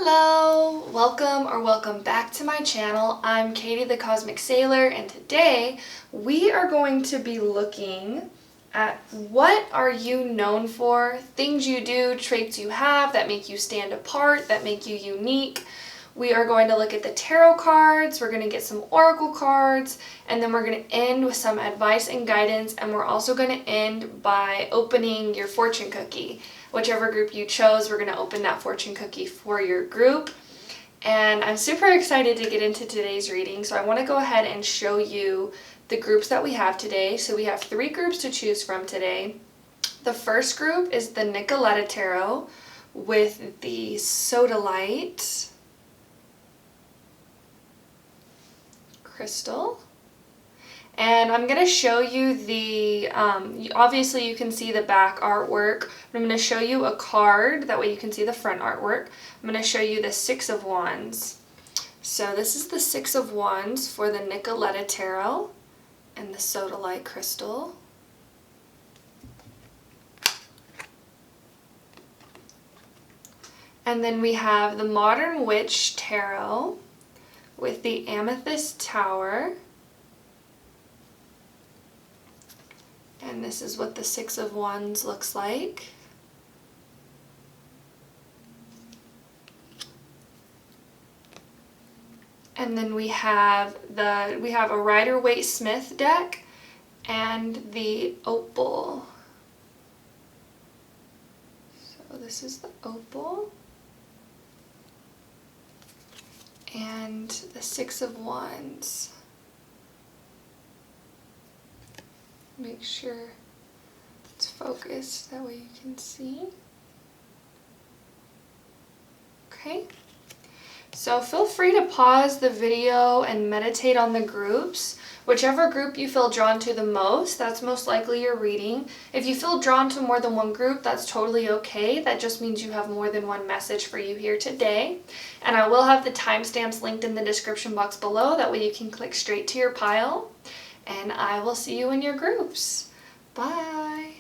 Hello! Welcome back to my channel. I'm Katie.the.cosmic.sailor, and today we are going to be looking at what are you known for, things you do, traits you have that make you stand apart, that make you unique. We are going to look at the tarot cards, we're going to get some oracle cards, and then we're going to end with some advice and guidance, and we're also going to end by opening your fortune cookie. Whichever group you chose, we're going to open that fortune cookie for your group. And I'm super excited to get into today's reading, so I want to go ahead and show you the groups that we have today. So we have 3 groups to choose from today. The first group is the Nicoletta Tarot with the Sodalite crystal. And I'm going to show you the, obviously you can see the back artwork. I'm going to show you a card, that way you can see the front artwork. I'm going to show you the 6 of Wands. So this is the 6 of Wands for the Nicoletta Tarot and the Sodalite crystal. And then we have the Modern Witch Tarot with the Amethyst Tower. And this is what the 6 of Wands looks like. And then we have a Rider-Waite-Smith deck and the Opal. So this is the Opal. And the 6 of Wands. Make sure it's focused, that way you can see. Okay, so feel free to pause the video and meditate on the groups. Whichever group you feel drawn to the most, that's most likely your reading. If you feel drawn to more than one group, that's totally okay. That just means you have more than one message for you here today. And I will have the timestamps linked in the description box below, that way you can click straight to your pile. And I will see you in your groups. Bye.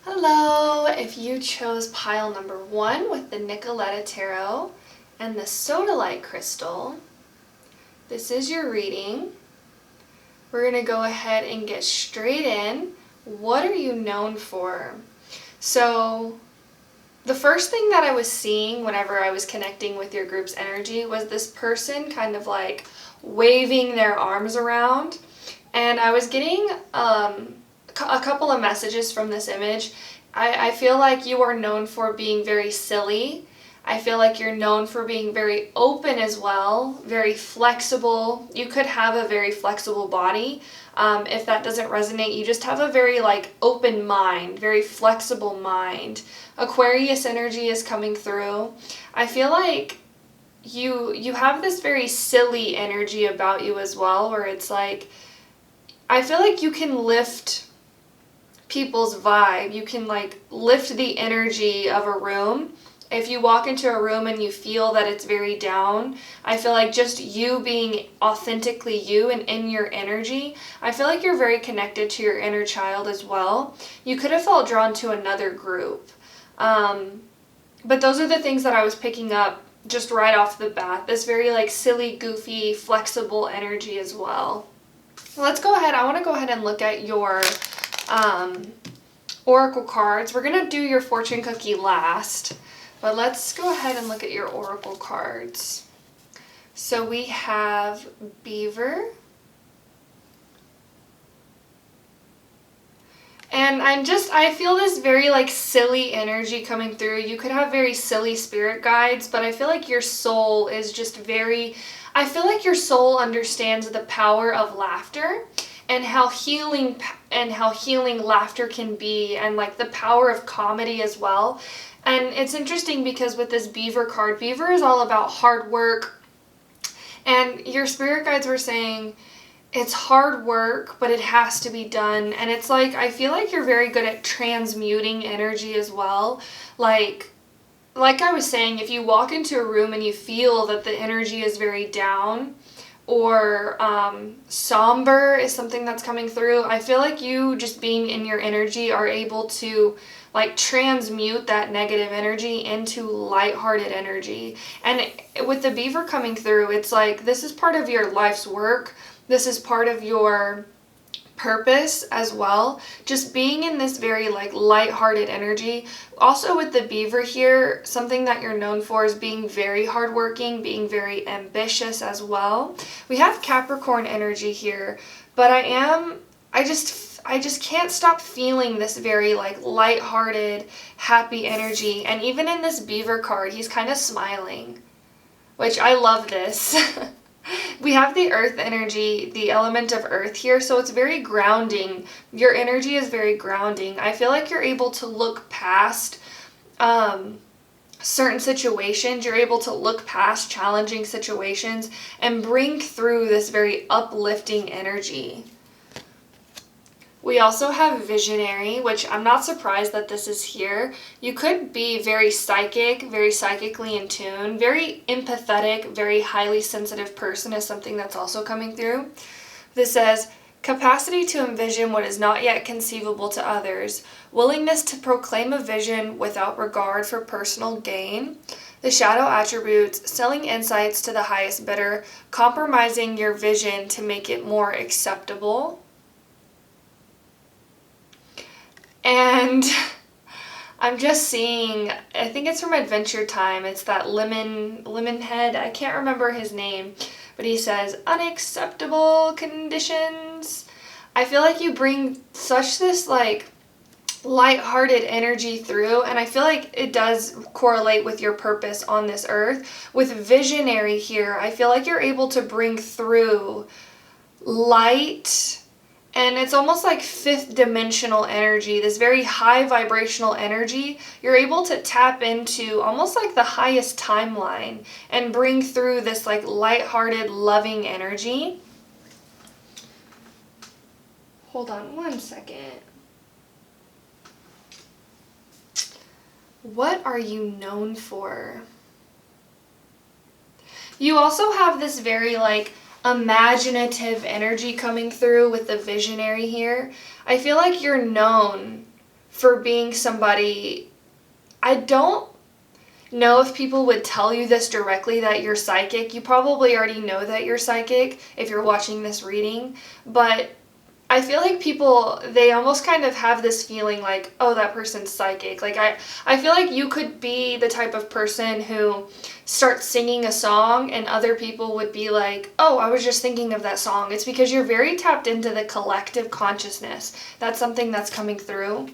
Hello, if you chose pile number 1 with the Nicoletta Tarot and the Sodalite crystal, this is your reading. We're going to go ahead and get straight in. What are you known for? So the first thing that I was seeing whenever I was connecting with your group's energy was this person kind of like waving their arms around, and I was getting a couple of messages from this image. I feel like you are known for being very silly. I feel like you're known for being very open as well, very flexible. You could have a very flexible body. If that doesn't resonate, you just have a very like open mind, very flexible mind. Aquarius energy is coming through. I feel like you have this very silly energy about you as well, where it's like, I feel like you can lift people's vibe. You can like lift the energy of a room. If you walk into a room and you feel that it's very down, I feel like just you being authentically you and in your energy, I feel like you're very connected to your inner child as well. You could have felt drawn to another group. But those are the things that I was picking up just right off the bat. This very like silly, goofy, flexible energy as well. Let's go ahead. I want to go ahead and look at your oracle cards. We're going to do your fortune cookie last. But let's go ahead and look at your oracle cards. So we have Beaver. And I feel this very like silly energy coming through. You could have very silly spirit guides, but I feel like your soul is just I feel like your soul understands the power of laughter and how healing laughter can be, and like the power of comedy as well. And it's interesting because with this Beaver card, Beaver is all about hard work. And your spirit guides were saying it's hard work, but it has to be done. And it's like, I feel like you're very good at transmuting energy as well. Like I was saying, if you walk into a room and you feel that the energy is very down, or somber is something that's coming through. I feel like you just being in your energy are able to like transmute that negative energy into lighthearted energy. And with the beaver coming through, it's like this is part of your life's work. This is part of your purpose as well. Just being in this very like lighthearted energy. Also with the beaver here, something that you're known for is being very hardworking, being very ambitious as well. We have Capricorn energy here, but I just can't stop feeling this very like lighthearted, happy energy. And even in this beaver card, he's kind of smiling, which I love this. We have the earth energy, the element of earth here, so it's very grounding. Your energy is very grounding. I feel like you're able to look past certain situations. You're able to look past challenging situations and bring through this very uplifting energy. We also have visionary, which I'm not surprised that this is here. You could be very psychic, very psychically in tune, very empathetic, very highly sensitive person is something that's also coming through. This says, capacity to envision what is not yet conceivable to others, willingness to proclaim a vision without regard for personal gain, the shadow attributes, selling insights to the highest bidder, compromising your vision to make it more acceptable. And I'm just seeing, I think it's from Adventure Time, it's that lemon head, I can't remember his name, but he says, unacceptable conditions. I feel like you bring such this like lighthearted energy through, and I feel like it does correlate with your purpose on this earth. With visionary here, I feel like you're able to bring through light. And it's almost like fifth dimensional energy, this very high vibrational energy. You're able to tap into almost like the highest timeline and bring through this like lighthearted, loving energy. Hold on one second. What are you known for? You also have this very like imaginative energy coming through with the visionary here. I feel like you're known for being somebody, I don't know if people would tell you this directly that you're psychic. You probably already know that you're psychic if you're watching this reading, but I feel like people, they almost kind of have this feeling like, oh, that person's psychic. Like I feel like you could be the type of person who starts singing a song and other people would be like, oh, I was just thinking of that song. It's because you're very tapped into the collective consciousness. That's something that's coming through.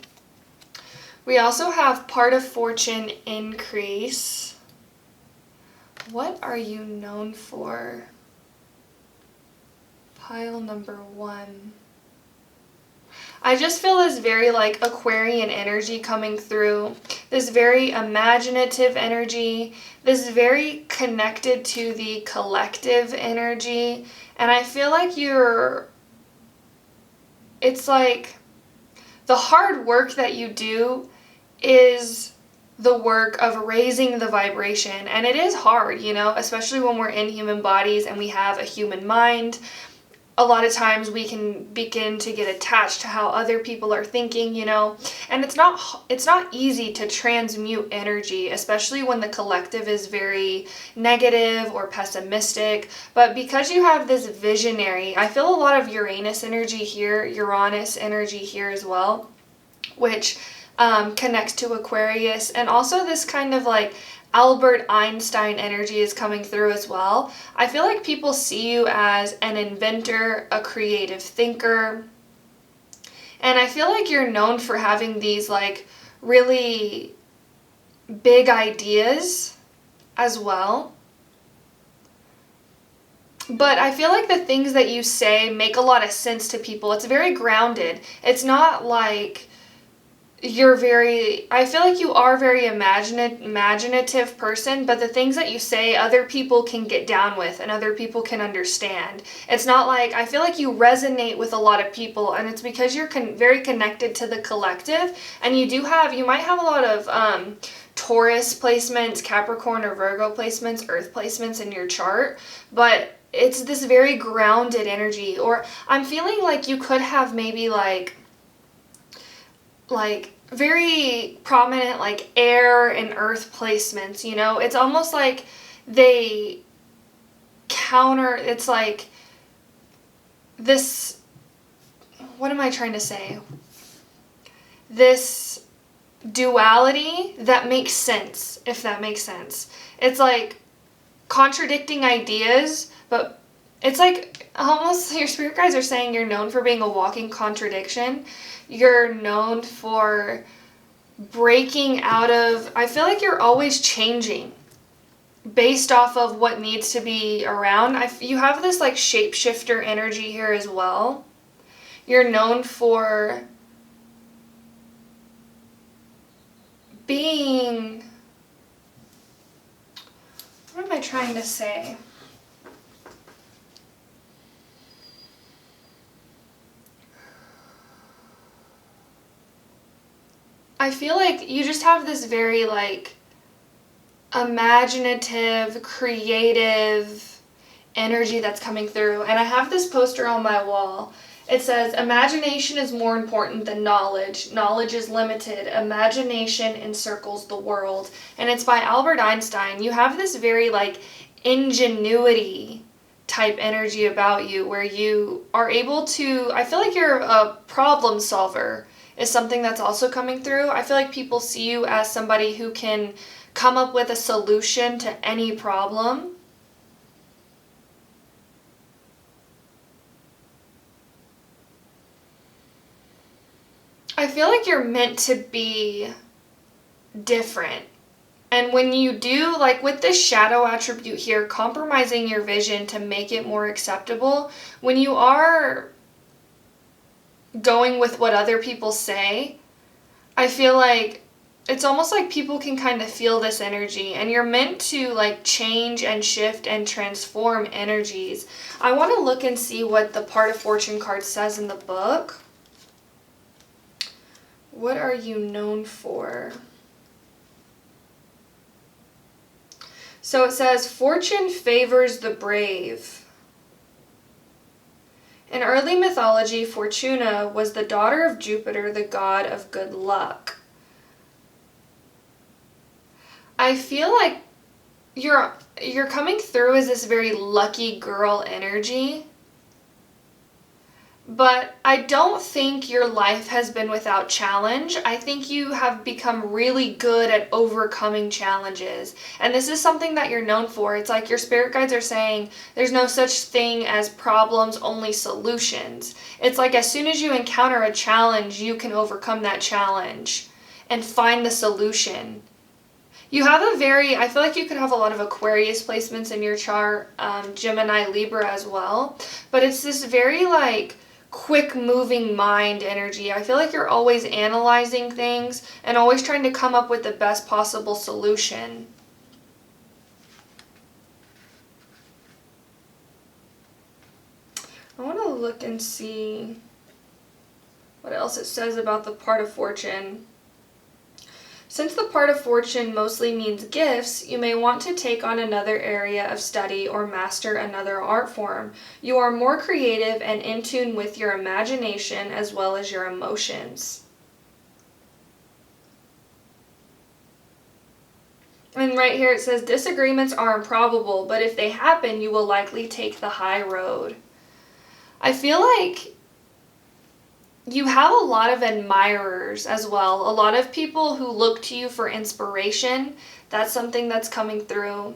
We also have part of fortune increase. What are you known for? Pile number 1. I just feel this very like Aquarian energy coming through, this very imaginative energy, this very connected to the collective energy, and I feel like it's like the hard work that you do is the work of raising the vibration, and it is hard, you know, especially when we're in human bodies and we have a human mind. A lot of times we can begin to get attached to how other people are thinking, you know, and it's not easy to transmute energy, especially when the collective is very negative or pessimistic. But because you have this visionary, I feel a lot of Uranus energy here as well, which connects to Aquarius, and also this kind of like Albert Einstein energy is coming through as well. I feel like people see you as an inventor, a creative thinker, and I feel like you're known for having these like really big ideas as well. But I feel like the things that you say make a lot of sense to people. It's very grounded. It's not like I feel like you are a very imaginative person, but the things that you say other people can get down with and other people can understand. It's not like, I feel like you resonate with a lot of people, and it's because you're very connected to the collective, and you might have a lot of Taurus placements, Capricorn or Virgo placements, Earth placements in your chart, but it's this very grounded energy. Or I'm feeling like you could have maybe like very prominent like air and earth placements, you know? It's almost like they counter, it's like this, what am I trying to say? This duality that makes sense, if that makes sense. It's like contradicting ideas, but it's like almost your spirit guides are saying you're known for being a walking contradiction. You're known for breaking out of, I feel like you're always changing based off of what needs to be around. You have this like shapeshifter energy here as well. You're known for being, what am I trying to say? I feel like you just have this very like imaginative, creative energy that's coming through. And I have this poster on my wall. It says, imagination is more important than knowledge. Knowledge is limited. Imagination encircles the world. And it's by Albert Einstein. You have this very like ingenuity type energy about you where you are able to, I feel like you're a problem solver is something that's also coming through. I feel like people see you as somebody who can come up with a solution to any problem. I feel like you're meant to be different. And when you do, like with this shadow attribute here, compromising your vision to make it more acceptable, when you are going with what other people say, I feel like it's almost like people can kind of feel this energy, and you're meant to like change and shift and transform energies. I want to look and see what the Part of Fortune card says in the book. What are you known for? So it says, fortune favors the brave. In early mythology, Fortuna was the daughter of Jupiter, the god of good luck. I feel like you're coming through as this very lucky girl energy. But I don't think your life has been without challenge. I think you have become really good at overcoming challenges. And this is something that you're known for. It's like your spirit guides are saying there's no such thing as problems, only solutions. It's like as soon as you encounter a challenge, you can overcome that challenge and find the solution. You have a very, I feel like you could have a lot of Aquarius placements in your chart, Gemini, Libra as well. But it's this very like quick moving mind energy. I feel like you're always analyzing things and always trying to come up with the best possible solution. I want to look and see what else it says about the Part of Fortune. Since the Part of Fortune mostly means gifts, you may want to take on another area of study or master another art form. You are more creative and in tune with your imagination as well as your emotions. And right here it says, disagreements are improbable, but if they happen, you will likely take the high road. I feel like you have a lot of admirers as well. A lot of people who look to you for inspiration. That's something that's coming through.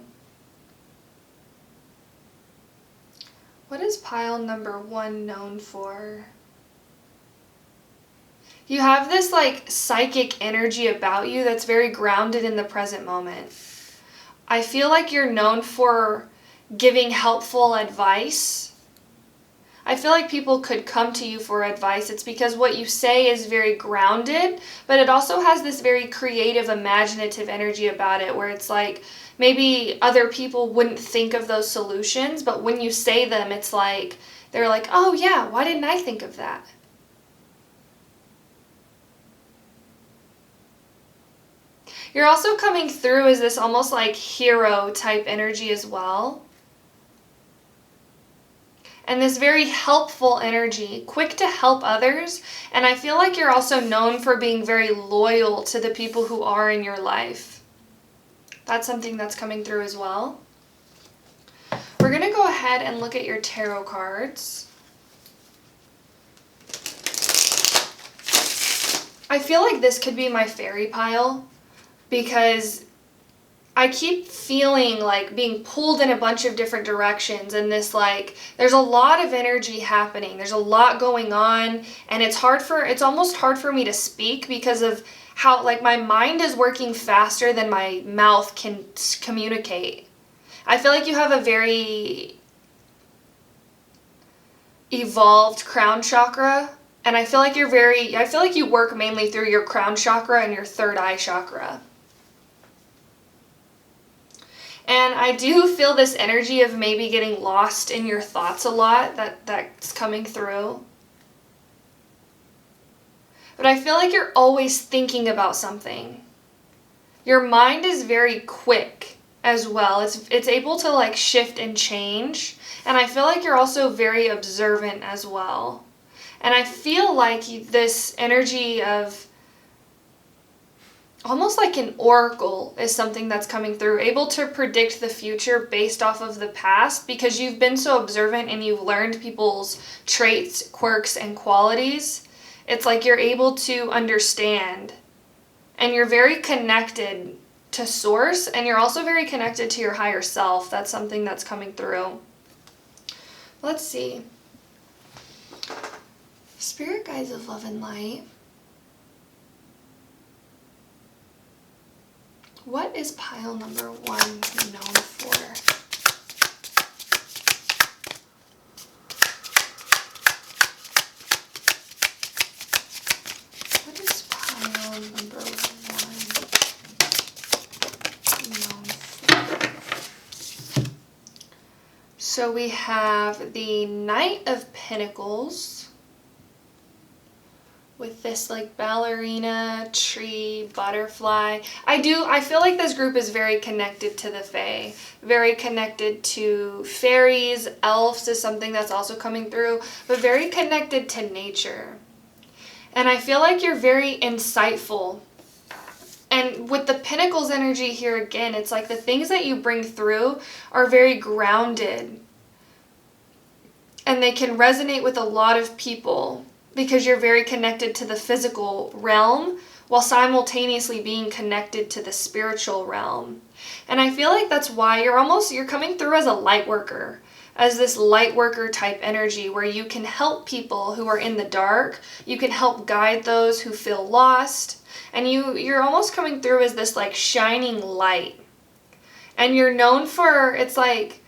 What is pile number 1 known for? You have this like psychic energy about you that's very grounded in the present moment. I feel like you're known for giving helpful advice. I feel like people could come to you for advice. It's because what you say is very grounded, but it also has this very creative, imaginative energy about it where it's like maybe other people wouldn't think of those solutions, but when you say them, it's like, they're like, oh yeah, why didn't I think of that? You're also coming through as this almost like hero type energy as well. and this very helpful energy, quick to help others. And I feel like you're also known for being very loyal to the people who are in your life. That's something that's coming through as well. We're going to go ahead and look at your tarot cards. I feel like this could be my fairy pile because I keep feeling like being pulled in a bunch of different directions, and this, like, there's a lot of energy happening. There's a lot going on, and it's almost hard for me to speak because of how, like, my mind is working faster than my mouth can communicate. I feel like you have a very evolved crown chakra, and I feel like you work mainly through your crown chakra and your third eye chakra. And I do feel this energy of maybe getting lost in your thoughts a lot that's coming through. But I feel like you're always thinking about something. Your mind is very quick as well. It's able to, like, shift and change. And I feel like you're also very observant as well. And I feel like this energy of almost like an oracle is something that's coming through, able to predict the future based off of the past because you've been so observant and you've learned people's traits, quirks, and qualities. It's like you're able to understand, and you're very connected to source, and you're also very connected to your higher self. That's something that's coming through. Let's see. Spirit guides of love and light. What is pile number 1 known for? What is pile number 1 known for? So we have the Knight of Pentacles with this, like, ballerina, tree, butterfly. I feel like this group is very connected to the Fae, very connected to fairies. Elves is something that's also coming through, but very connected to nature. And I feel like you're very insightful. And with the Pentacles energy here again, it's like the things that you bring through are very grounded. And they can resonate with a lot of people, because you're very connected to the physical realm while simultaneously being connected to the spiritual realm. And I feel like that's why you're coming through as a light worker, as this light worker type energy where you can help people who are in the dark, you can help guide those who feel lost, and you're almost coming through as this, like, shining light. And you're known for, it's like,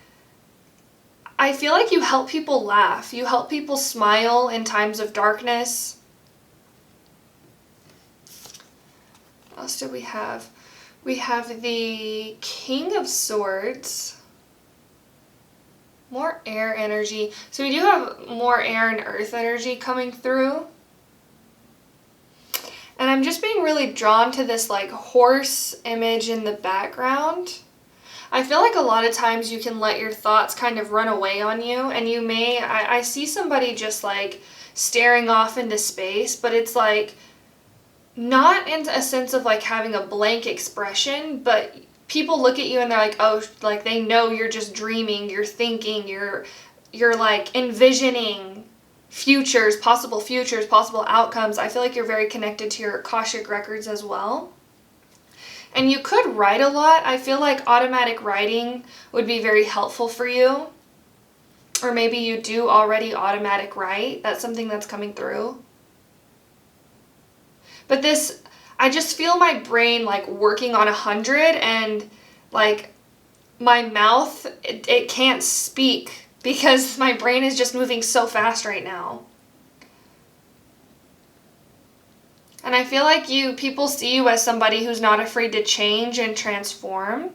I feel like you help people laugh. You help people smile in times of darkness. What else do we have? We have the King of Swords. More air energy. So we do have more air and earth energy coming through. And I'm just being really drawn to this, like, horse image in the background. I feel like a lot of times you can let your thoughts kind of run away on you, and you may, I see somebody just, like, staring off into space, but it's like not in a sense of, like, having a blank expression, but people look at you and they're like, oh, like, they know you're just dreaming, you're thinking, you're like envisioning futures, possible outcomes. I feel like you're very connected to your Akashic records as well. And you could write a lot. I feel like automatic writing would be very helpful for you. Or maybe you do already automatic write. That's something that's coming through. But this, I just feel my brain, like, working on 100, and, like, my mouth, it can't speak because my brain is just moving so fast right now. And I feel like people see you as somebody who's not afraid to change and transform.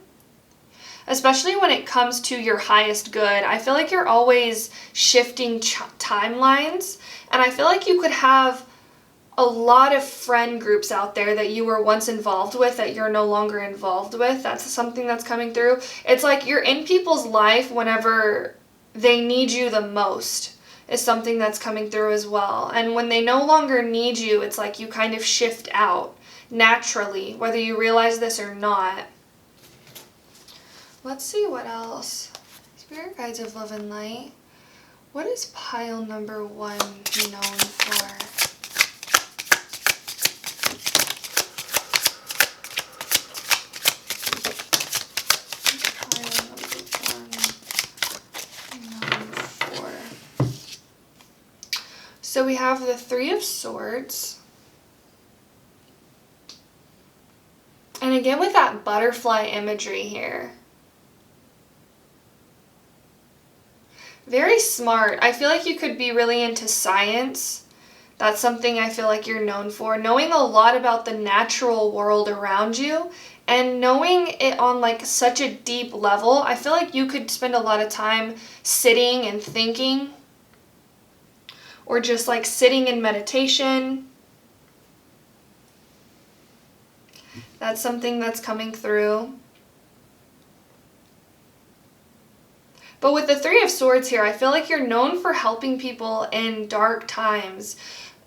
Especially when it comes to your highest good. I feel like you're always shifting timelines. And I feel like you could have a lot of friend groups out there that you were once involved with that you're no longer involved with. That's something that's coming through. It's like you're in people's life whenever they need you the most is something that's coming through as well. And when they no longer need you, it's like you kind of shift out naturally, whether you realize this or not. Let's see what else. Spirit guides of love and light. What is pile number 1 known for? So we have the 3 of Swords. And again with that butterfly imagery here. Very smart. I feel like you could be really into science. That's something I feel like you're known for. Knowing a lot about the natural world around you and knowing it on like such a deep level. I feel like you could spend a lot of time sitting and thinking, or just like sitting in meditation. That's something that's coming through. But with the 3 of Swords here, I feel like you're known for helping people in dark times.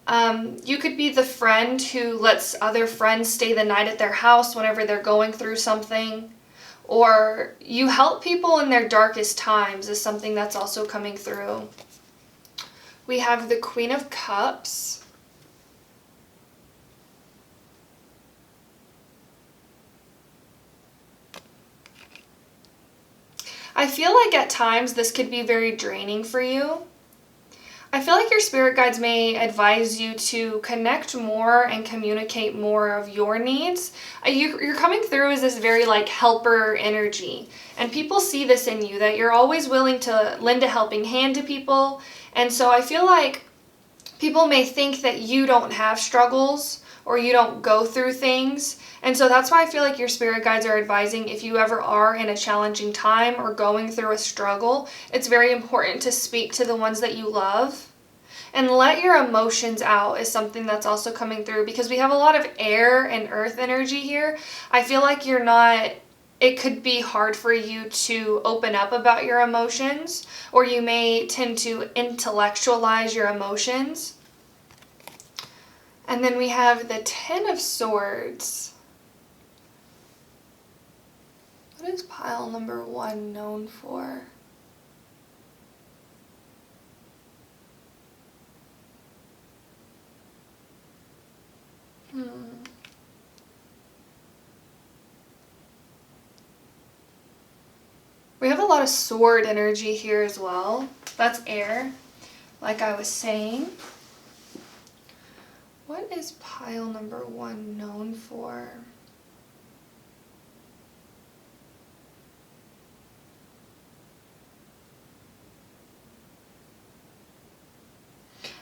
You could be the friend who lets other friends stay the night at their house whenever they're going through something. Or you help people in their darkest times is something that's also coming through. We have the Queen of Cups. I feel like at times this could be very draining for you. I feel like your spirit guides may advise you to connect more and communicate more of your needs. You're coming through as this very like helper energy, and people see this in you, that you're always willing to lend a helping hand to people. And so I feel like people may think that you don't have struggles or you don't go through things. And so that's why I feel like your spirit guides are advising, if you ever are in a challenging time or going through a struggle, it's very important to speak to the ones that you love. And let your emotions out is something that's also coming through, because we have a lot of air and earth energy here. I feel like it could be hard for you to open up about your emotions, or you may tend to intellectualize your emotions. And then we have the 10 of Swords. What is pile number 1 known for? We have a lot of sword energy here as well. That's air, like I was saying. What is pile number 1 known for?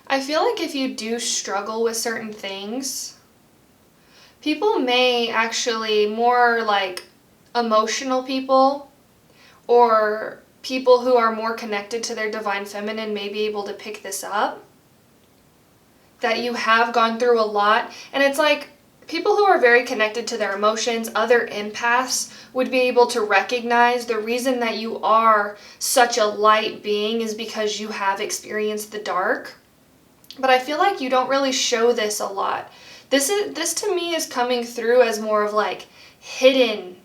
I feel like if you do struggle with certain things, people may actually, more like emotional people or people who are more connected to their divine feminine may be able to pick this up, that you have gone through a lot. And it's like people who are very connected to their emotions, other empaths, would be able to recognize the reason that you are such a light being is because you have experienced the dark. But I feel like you don't really show this a lot. This to me is coming through as more of like hidden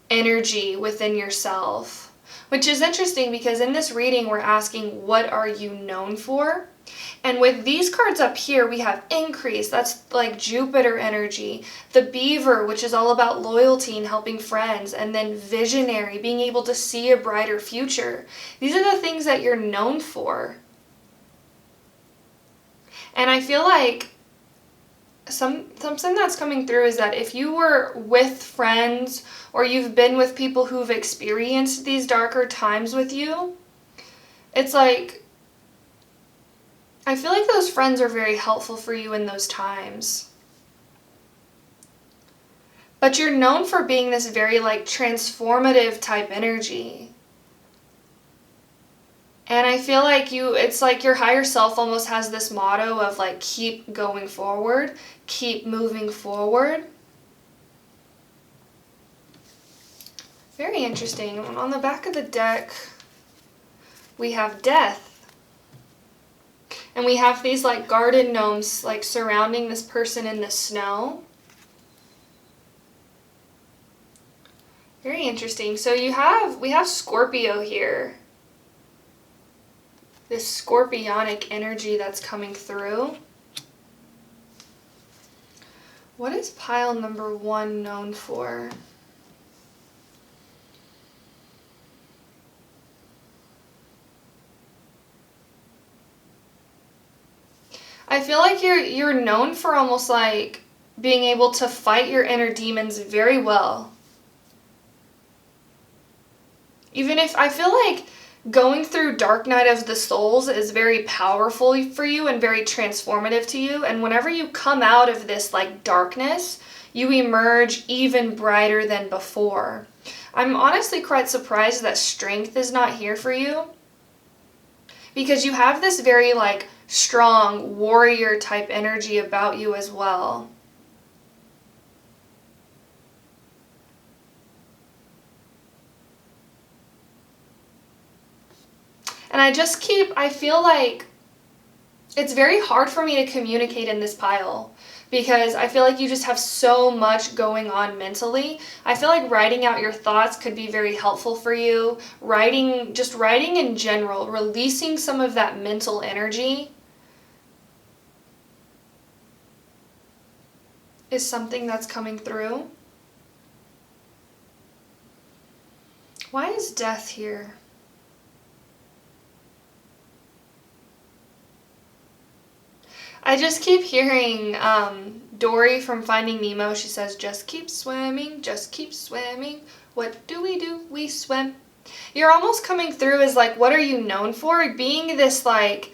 energy within yourself, which is interesting because in this reading we're asking, what are you known for? And with these cards up here, we have increase, that's like Jupiter energy, the beaver, which is all about loyalty and helping friends, and then visionary, being able to see a brighter future. These are the things that you're known for. And I feel like something that's coming through is that if you were with friends or you've been with people who've experienced these darker times with you, it's like, I feel like those friends are very helpful for you in those times. But you're known for being this very like transformative type energy. And I feel like it's like your higher self almost has this motto of like, keep going forward, keep moving forward. Very interesting. On the back of the deck, we have death. And we have these like garden gnomes like surrounding this person in the snow. Very interesting. So we have Scorpio here. This scorpionic energy that's coming through. What is pile number 1 known for? I feel like you're known for almost like being able to fight your inner demons very well. Even if I feel like going through Dark Night of the Souls is very powerful for you and very transformative to you. And whenever you come out of this like darkness, you emerge even brighter than before. I'm honestly quite surprised that strength is not here for you, because you have this very like strong warrior type energy about you as well. And I feel like it's very hard for me to communicate in this pile, because I feel like you just have so much going on mentally. I feel like writing out your thoughts could be very helpful for you. Just writing in general, releasing some of that mental energy is something that's coming through. Why is death here? I just keep hearing Dory from Finding Nemo. She says, just keep swimming, just keep swimming. What do? We swim. You're almost coming through as like, what are you known for? Being this like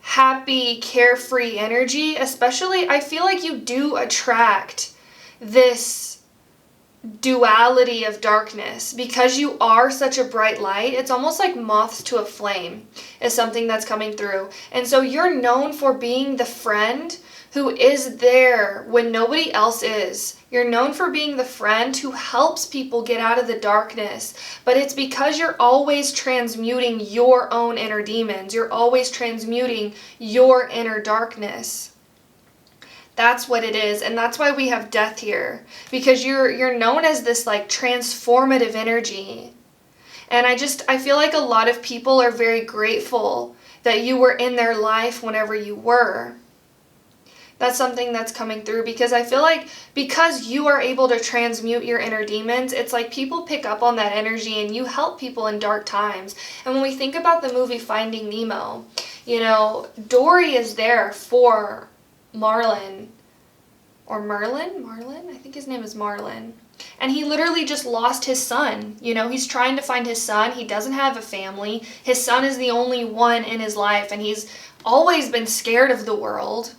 happy, carefree energy. Especially, I feel like you do attract this duality of darkness because you are such a bright light. It's almost like moths to a flame is something that's coming through. And so you're known for being the friend who is there when nobody else is. You're known for being the friend who helps people get out of the darkness, but it's because you're always transmuting your own inner demons. You're always transmuting your inner darkness. That's what it is, and that's why we have death here, because you're known as this like transformative energy. And I feel like a lot of people are very grateful that you were in their life whenever you were. That's something that's coming through, because I feel like because you are able to transmute your inner demons, it's like people pick up on that energy and you help people in dark times. And when we think about the movie Finding Nemo, you know, Dory is there for Marlin, or Merlin? I think his name is Marlin. And he literally just lost his son. You know, he's trying to find his son. He doesn't have a family. His son is the only one in his life, and he's always been scared of the world.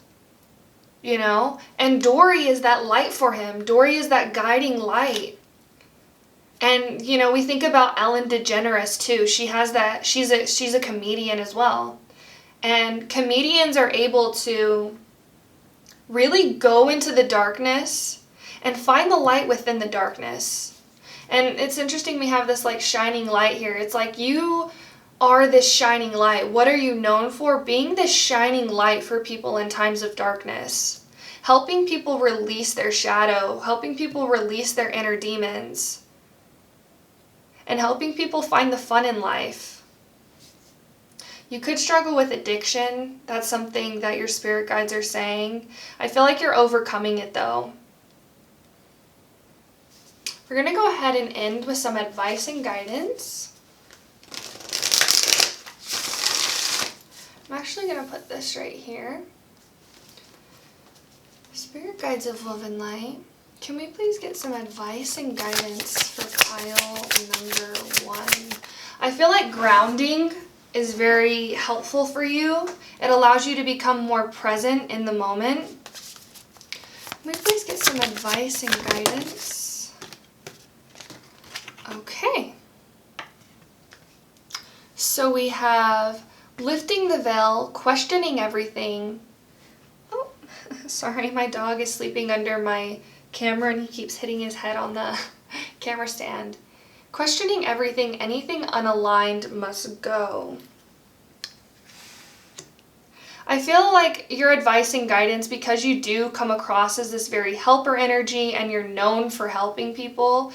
You know? And Dory is that light for him. Dory is that guiding light. And, you know, we think about Ellen DeGeneres too. She has that, she's a comedian as well. And comedians are able to really go into the darkness and find the light within the darkness. And it's interesting, we have this like shining light here. It's like you are this shining light. What are you known for? Being this shining light for people in times of darkness. Helping people release their shadow. Helping people release their inner demons. And helping people find the fun in life. You could struggle with addiction. That's something that your spirit guides are saying. I feel like you're overcoming it though. We're going to go ahead and end with some advice and guidance. I'm actually going to put this right here. Spirit guides of love and light, can we please get some advice and guidance for pile number 1? I feel like grounding is very helpful for you. It allows you to become more present in the moment. Can we please get some advice and guidance? Okay. So we have lifting the veil, questioning everything. Oh, sorry, my dog is sleeping under my camera and he keeps hitting his head on the camera stand. Questioning everything, anything unaligned must go. I feel like your advice and guidance, because you do come across as this very helper energy and you're known for helping people,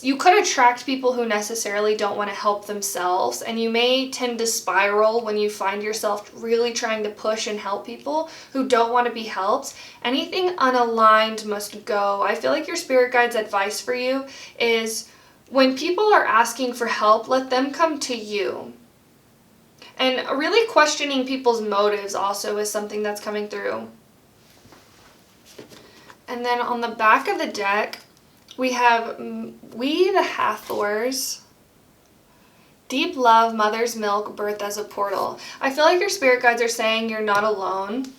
you could attract people who necessarily don't want to help themselves, and you may tend to spiral when you find yourself really trying to push and help people who don't want to be helped. Anything unaligned must go. I feel like your spirit guide's advice for you is when people are asking for help, let them come to you. And really questioning people's motives also is something that's coming through. And then on the back of the deck, we have We the Hathors, Deep Love, Mother's Milk, Birth as a Portal. I feel like your spirit guides are saying you're not alone.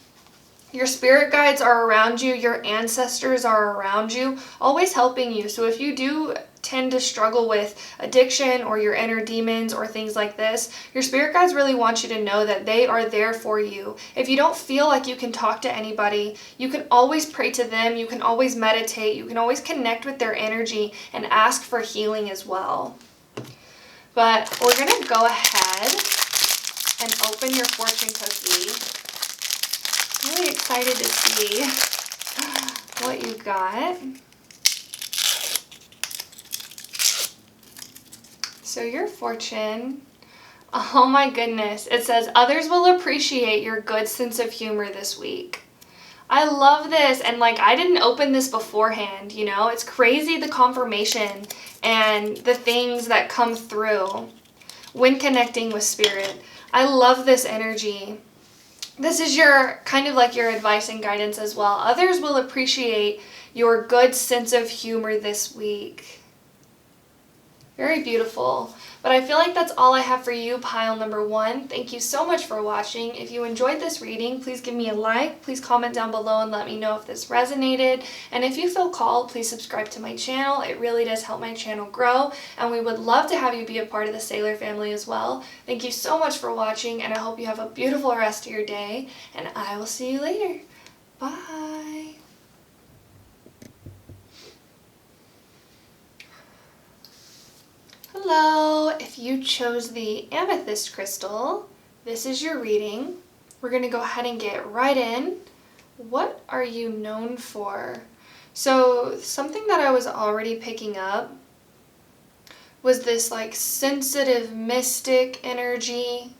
Your spirit guides are around you. Your ancestors are around you, always helping you. So if you do tend to struggle with addiction or your inner demons or things like this, your spirit guides really want you to know that they are there for you. If you don't feel like you can talk to anybody, you can always pray to them. You can always meditate. You can always connect with their energy and ask for healing as well. But we're going to go ahead and open your fortune cookie. Really excited to see what you got. So your fortune, oh my goodness, it says, others will appreciate your good sense of humor this week. I love this, and like I didn't open this beforehand, you know, it's crazy the confirmation and the things that come through when connecting with spirit. I love this energy. This is your kind of like your advice and guidance as well. Others will appreciate your good sense of humor this week. Very beautiful. But I feel like that's all I have for you, pile number 1. Thank you so much for watching. If you enjoyed this reading, please give me a like. Please comment down below and let me know if this resonated. And if you feel called, please subscribe to my channel. It really does help my channel grow. And we would love to have you be a part of the Sailor family as well. Thank you so much for watching, and I hope you have a beautiful rest of your day. And I will see you later. Bye. Hello, if you chose the Amethyst crystal, this is your reading. We're going to go ahead and get right in. What are you known for? So something that I was already picking up was this like sensitive mystic energy.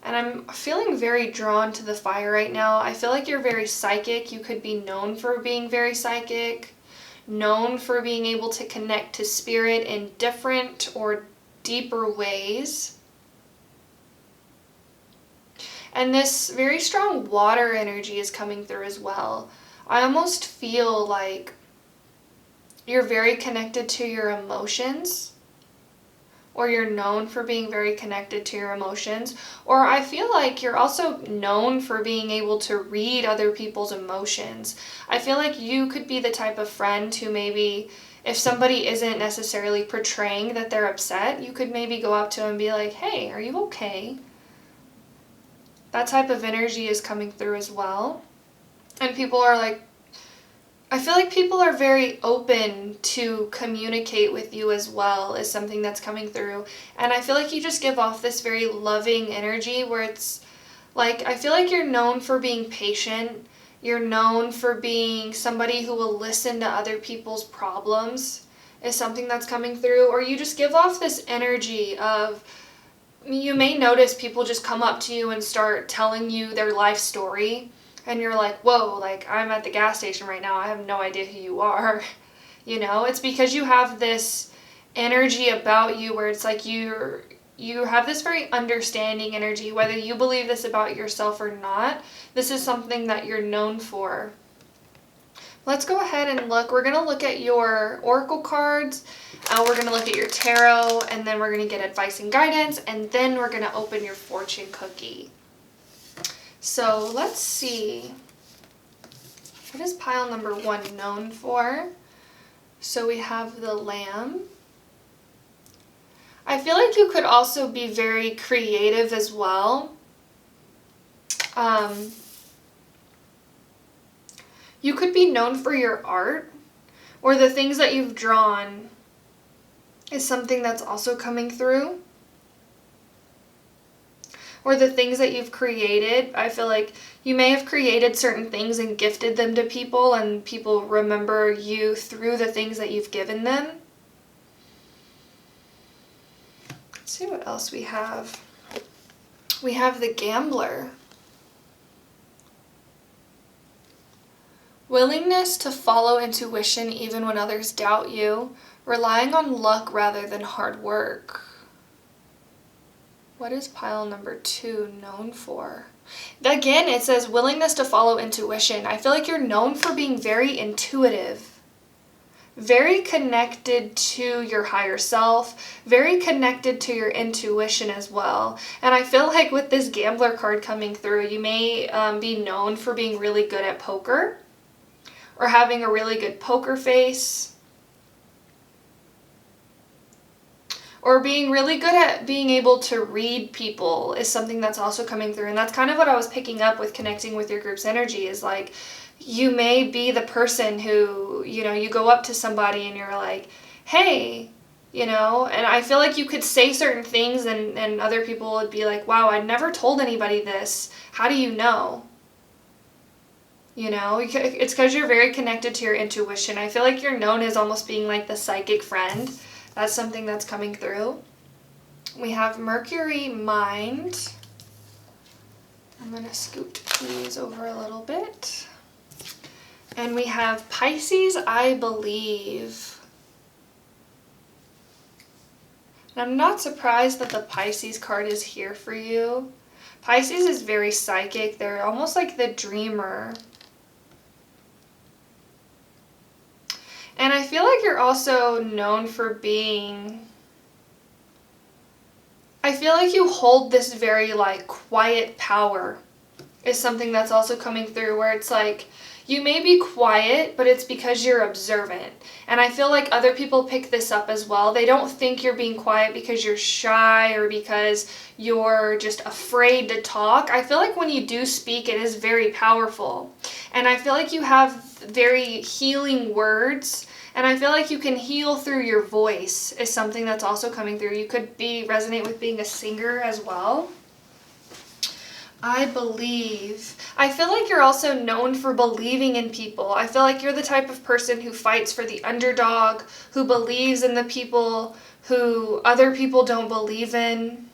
And I'm feeling very drawn to the fire right now. I feel like you're very psychic. You could be known for being very psychic. Known for being able to connect to spirit in different or deeper ways. And this very strong water energy is coming through as well. I almost feel like you're very connected to your emotions, or you're known for being very connected to your emotions, or I feel like you're also known for being able to read other people's emotions. I feel like you could be the type of friend who maybe, if somebody isn't necessarily portraying that they're upset, you could maybe go up to them and be like, hey, are you okay? That type of energy is coming through as well. And people are like, I feel like people are very open to communicate with you as well, is something that's coming through. And I feel like you just give off this very loving energy where it's like, I feel like you're known for being patient. You're known for being somebody who will listen to other people's problems, is something that's coming through. Or you just give off this energy of, you may notice people just come up to you and start telling you their life story. And you're like, whoa, like I'm at the gas station right now. I have no idea who you are. You know, it's because you have this energy about you where it's like you have this very understanding energy, whether you believe this about yourself or not. This is something that you're known for. Let's go ahead and look. We're going to look at your oracle cards. We're going to look at your tarot, and then we're going to get advice and guidance, and then we're going to open your fortune cookie. So let's see, what is pile number 1 known for? So we have the Lamb. I feel like you could also be very creative as well. You could be known for your art, or the things that you've drawn is something that's also coming through. or the things that you've created. I feel like you may have created certain things and gifted them to people, and people remember you through the things that you've given them. Let's see what else we have. We have the Gambler. Willingness to follow intuition even when others doubt you, relying on luck rather than hard work. What is pile number 2 known for? Again, it says willingness to follow intuition. I feel like you're known for being very intuitive, very connected to your higher self, very connected to your intuition as well. And I feel like with this Gambler card coming through, you may be known for being really good at poker, or having a really good poker face, or being really good at being able to read people is something that's also coming through. And that's kind of what I was picking up with connecting with your group's energy, is like, you may be the person who, you know, you go up to somebody and you're like, hey, you know, and I feel like you could say certain things and other people would be like, wow, I never told anybody this. How do you know? You know, it's because you're very connected to your intuition. I feel like you're known as almost being like the psychic friend. That's something that's coming through. We have Mercury Mind. I'm going to scoot these over a little bit. And we have Pisces, I believe. And I'm not surprised that the Pisces card is here for you. Pisces is very psychic. They're almost like the dreamer. And I feel like you're also known for being, I feel like you hold this very like quiet power is something that's also coming through, where it's like you may be quiet, but it's because you're observant. And I feel like other people pick this up as well. They don't think you're being quiet because you're shy or because you're just afraid to talk. I feel like when you do speak, it is very powerful. And I feel like you have very healing words. And I feel like you can heal through your voice is something that's also coming through. You could resonate with being a singer as well. I feel like you're also known for believing in people. I feel like you're the type of person who fights for the underdog, who believes in the people who other people don't believe in.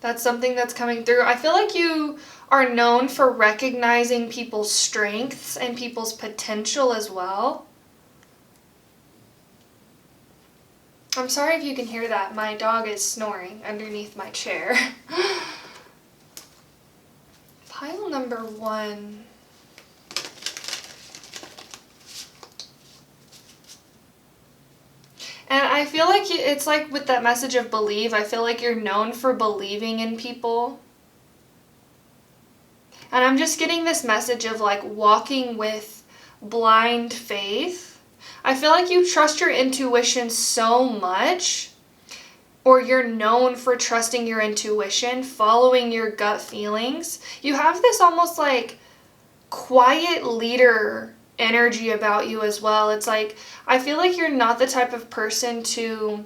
That's something that's coming through. I feel like you are known for recognizing people's strengths and people's potential as well. I'm sorry if you can hear that. My dog is snoring underneath my chair. Pile number 1. And I feel like it's like with that message of believe, I feel like you're known for believing in people. And I'm just getting this message of like walking with blind faith. I feel like you trust your intuition so much, or you're known for trusting your intuition, following your gut feelings. You have this almost like quiet leader energy about you as well. It's like, I feel like you're not the type of person to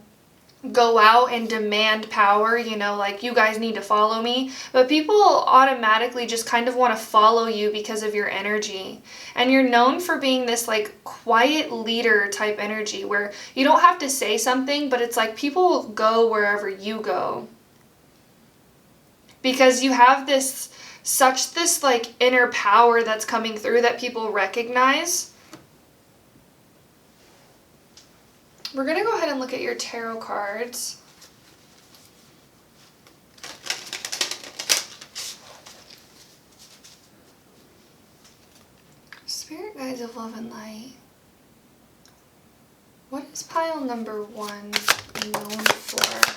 go out and demand power, you know, like you guys need to follow me, but people automatically just kind of want to follow you because of your energy. And you're known for being this like quiet leader type energy where you don't have to say something, but it's like people will go wherever you go because you have this like inner power that's coming through that people recognize. We're going to go ahead and look at your tarot cards. Spirit guides of love and light. What is pile number 1 known for?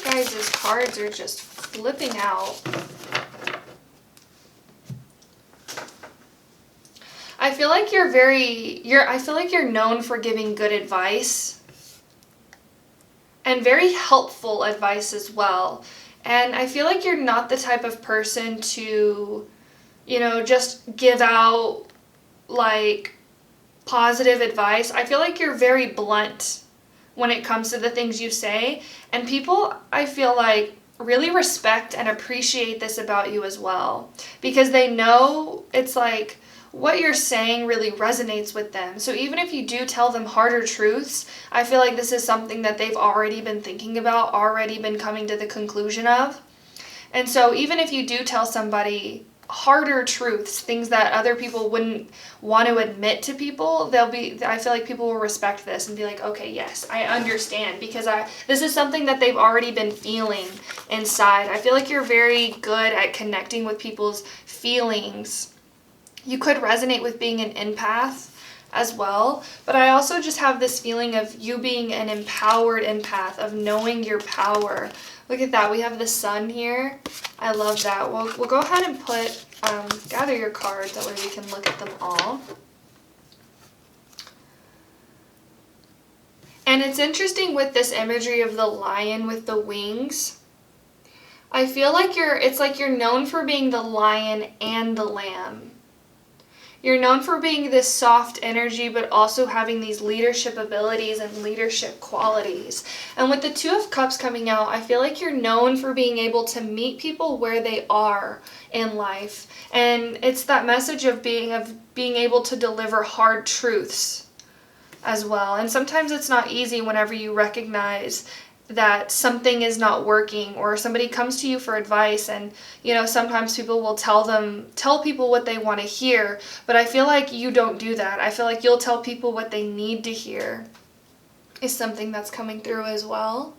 Guys' cards are just flipping out. I feel like I feel like you're known for giving good advice and very helpful advice as well. And I feel like you're not the type of person to, you know, just give out like positive advice. I feel like you're very blunt when it comes to the things you say, and people, I feel like, really respect and appreciate this about you as well, because they know it's like what you're saying really resonates with them. So even if you do tell them harder truths, I feel like this is something that they've already been thinking about, already been coming to the conclusion of. And so even if you do tell somebody harder truths, things that other people wouldn't want to admit to people, I feel like people will respect this and be like, okay, yes, I understand, because this is something that they've already been feeling inside. I feel like you're very good at connecting with people's feelings. You could resonate with being an empath as well, but I also just have this feeling of you being an empowered empath, of knowing your power. Look at that, we have the sun here. I love that. We'll go ahead and put, gather your cards, that way we can look at them all. And it's interesting with this imagery of the lion with the wings. I feel like it's like you're known for being the lion and the lamb. You're known for being this soft energy, but also having these leadership abilities and leadership qualities. And with the Two of Cups coming out, I feel like you're known for being able to meet people where they are in life. And it's that message of being able to deliver hard truths as well. And sometimes it's not easy whenever you recognize that something is not working, or somebody comes to you for advice, and you know, sometimes people will tell people what they want to hear, but I feel like you don't do that. I feel like you'll tell people what they need to hear, is something that's coming through as well.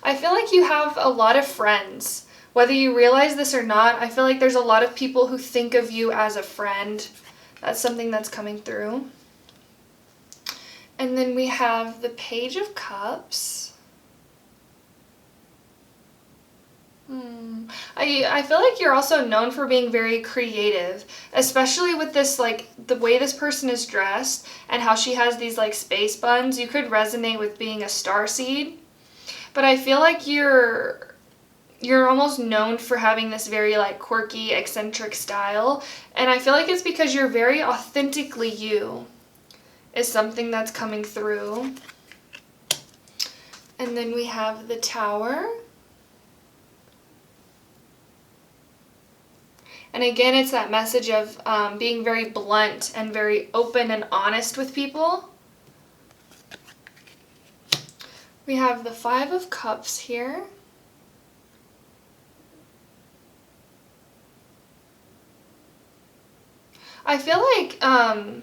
I feel like you have a lot of friends, whether you realize this or not. I feel like there's a lot of people who think of you as a friend. That's something that's coming through. And then we have the Page of Cups. I feel like you're also known for being very creative, especially with this, like, the way this person is dressed and how she has these, like, space buns. You could resonate with being a starseed, but I feel like you're almost known for having this very, like, quirky, eccentric style, and I feel like it's because you're very authentically you, is something that's coming through. And then we have the Tower. And again, it's that message of being very blunt and very open and honest with people. We have the Five of Cups here. I feel like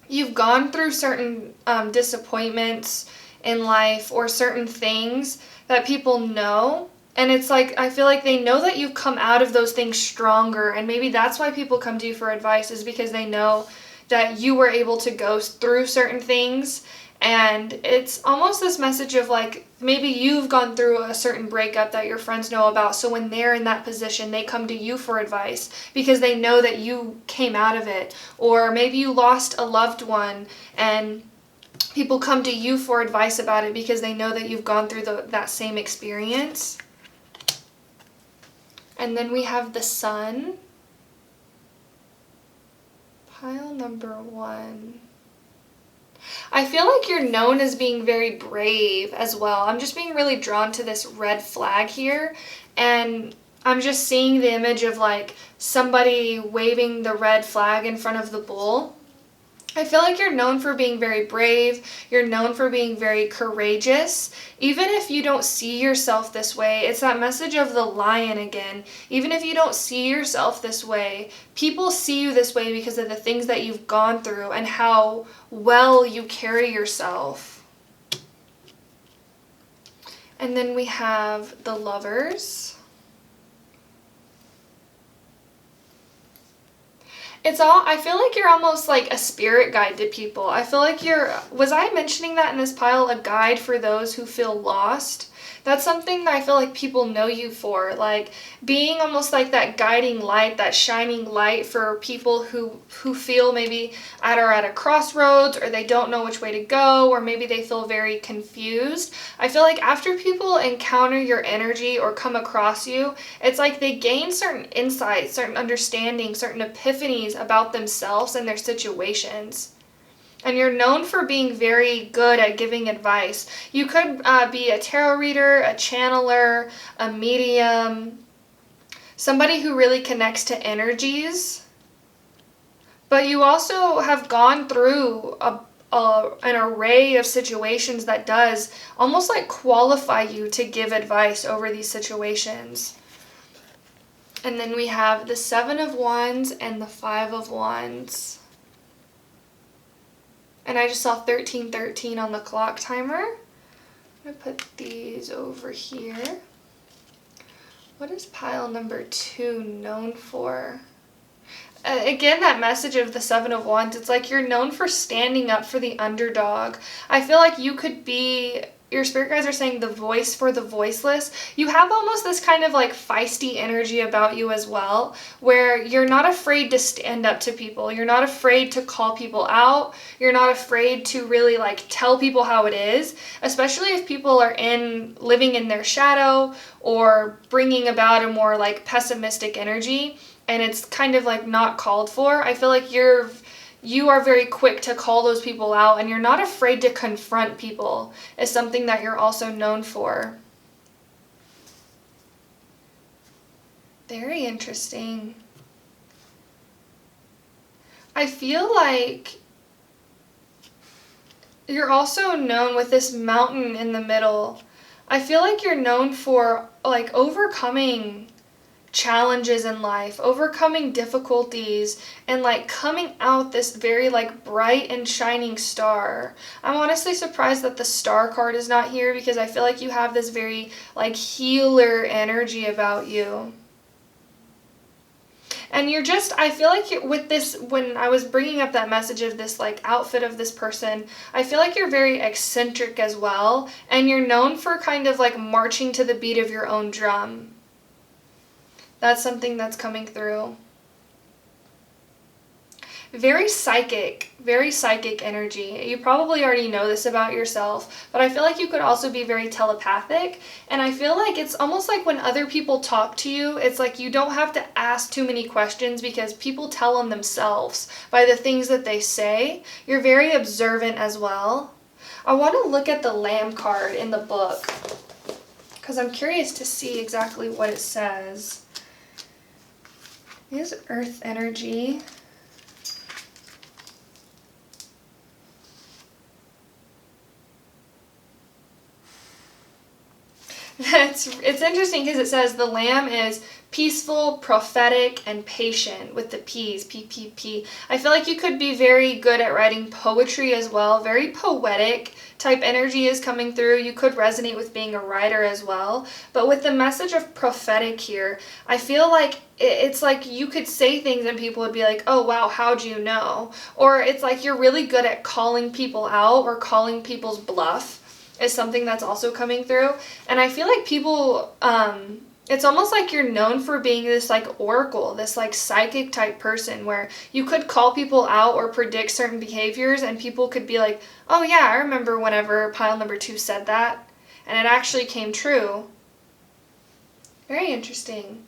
you've gone through certain disappointments in life, or certain things that people know. And it's like, I feel like they know that you've come out of those things stronger, and maybe that's why people come to you for advice, is because they know that you were able to go through certain things. And it's almost this message of, like, maybe you've gone through a certain breakup that your friends know about, so when they're in that position, they come to you for advice because they know that you came out of it. Or maybe you lost a loved one, and people come to you for advice about it because they know that you've gone through that same experience. And then we have the Sun. Pile number 1. I feel like you're known as being very brave as well. I'm just being really drawn to this red flag here, and I'm just seeing the image of, like, somebody waving the red flag in front of the bull. I feel like you're known for being very brave. You're known for being very courageous. Even if you don't see yourself this way, it's that message of the lion again. Even if you don't see yourself this way, people see you this way because of the things that you've gone through and how well you carry yourself. And then we have the Lovers. I feel like you're almost like a spirit guide to people. I feel like was I mentioning that in this pile, a guide for those who feel lost? That's something that I feel like people know you for, like being almost like that guiding light, that shining light for people who feel maybe are at a crossroads, or they don't know which way to go, or maybe they feel very confused. I feel like after people encounter your energy or come across you, it's like they gain certain insights, certain understanding, certain epiphanies about themselves and their situations. And you're known for being very good at giving advice. You could be a tarot reader, a channeler, a medium, somebody who really connects to energies. But you also have gone through an array of situations that does almost like qualify you to give advice over these situations. And then we have the 7 of Wands and the 5 of Wands. And I just saw 1313 on the clock timer. I'm going to put these over here. What is pile number 2 known for? Again, that message of the 7 of Wands, it's like you're known for standing up for the underdog. I feel like you could be, your spirit guides are saying, the voice for the voiceless. You have almost this kind of like feisty energy about you as well, where you're not afraid to stand up to people. You're not afraid to call people out. You're not afraid to really like tell people how it is, especially if people are living in their shadow or bringing about a more like pessimistic energy, and it's kind of like not called for. I feel like you are very quick to call those people out, and you're not afraid to confront people is something that you're also known for. Very interesting. I feel like you're also known with this mountain in the middle. I feel like you're known for like overcoming challenges in life, overcoming difficulties, and like coming out this very like bright and shining star. I'm honestly surprised that the star card is not here, because I feel like you have this very like healer energy about you. And you're just, I feel like with this, when I was bringing up that message of this like outfit of this person, I feel like you're very eccentric as well, and you're known for kind of like marching to the beat of your own drum. That's something that's coming through. Very psychic energy. You probably already know this about yourself, but I feel like you could also be very telepathic, and I feel like it's almost like when other people talk to you, it's like you don't have to ask too many questions because people tell on themselves by the things that they say. You're very observant as well. I want to look at the Lamb card in the book because I'm curious to see exactly what it says. Is Earth energy. It's interesting because it says the Lamb is peaceful, prophetic, and patient with the P's, PPP. I feel like you could be very good at writing poetry as well. Very poetic type energy is coming through. You could resonate with being a writer as well. But with the message of prophetic here, I feel like it's like you could say things and people would be like, oh wow, how'd you know? Or it's like you're really good at calling people out or calling people's bluff is something that's also coming through. And I feel like people, it's almost like you're known for being this like oracle, this like psychic type person where you could call people out or predict certain behaviors and people could be like, oh yeah, I remember whenever pile number 2 said that and it actually came true. Very interesting.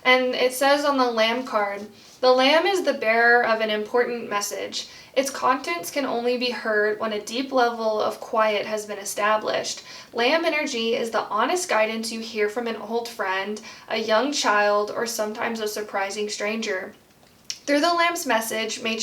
And it says on the Lamb card, the Lamb is the bearer of an important message. Its contents can only be heard when a deep level of quiet has been established. Lamb energy is the honest guidance you hear from an old friend, a young child, or sometimes a surprising stranger. Though the Lamb's message may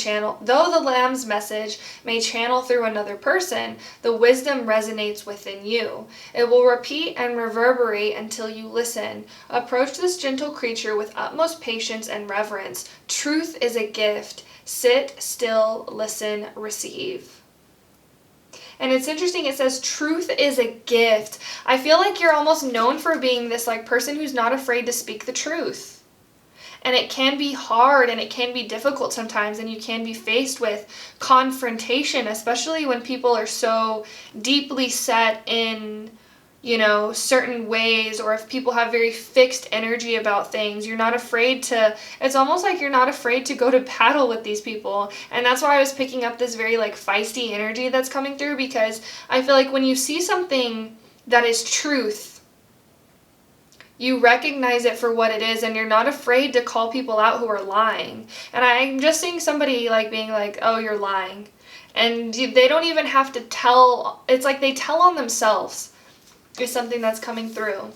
channel through another person, the wisdom resonates within you. It will repeat and reverberate until you listen. Approach this gentle creature with utmost patience and reverence. Truth is a gift. Sit still, listen, receive. And it's interesting, it says truth is a gift. I feel like you're almost known for being this like person who's not afraid to speak the truth. And it can be hard and it can be difficult sometimes, and you can be faced with confrontation, especially when people are so deeply set in you know, certain ways, or if people have very fixed energy about things, you're not afraid to, it's almost like you're not afraid to go to battle with these people. And that's why I was picking up this very like feisty energy that's coming through, because I feel like when you see something that is truth, you recognize it for what it is, and you're not afraid to call people out who are lying. And I'm just seeing somebody like being like, oh, you're lying. And they don't even have to tell, it's like they tell on themselves. Is something that's coming through.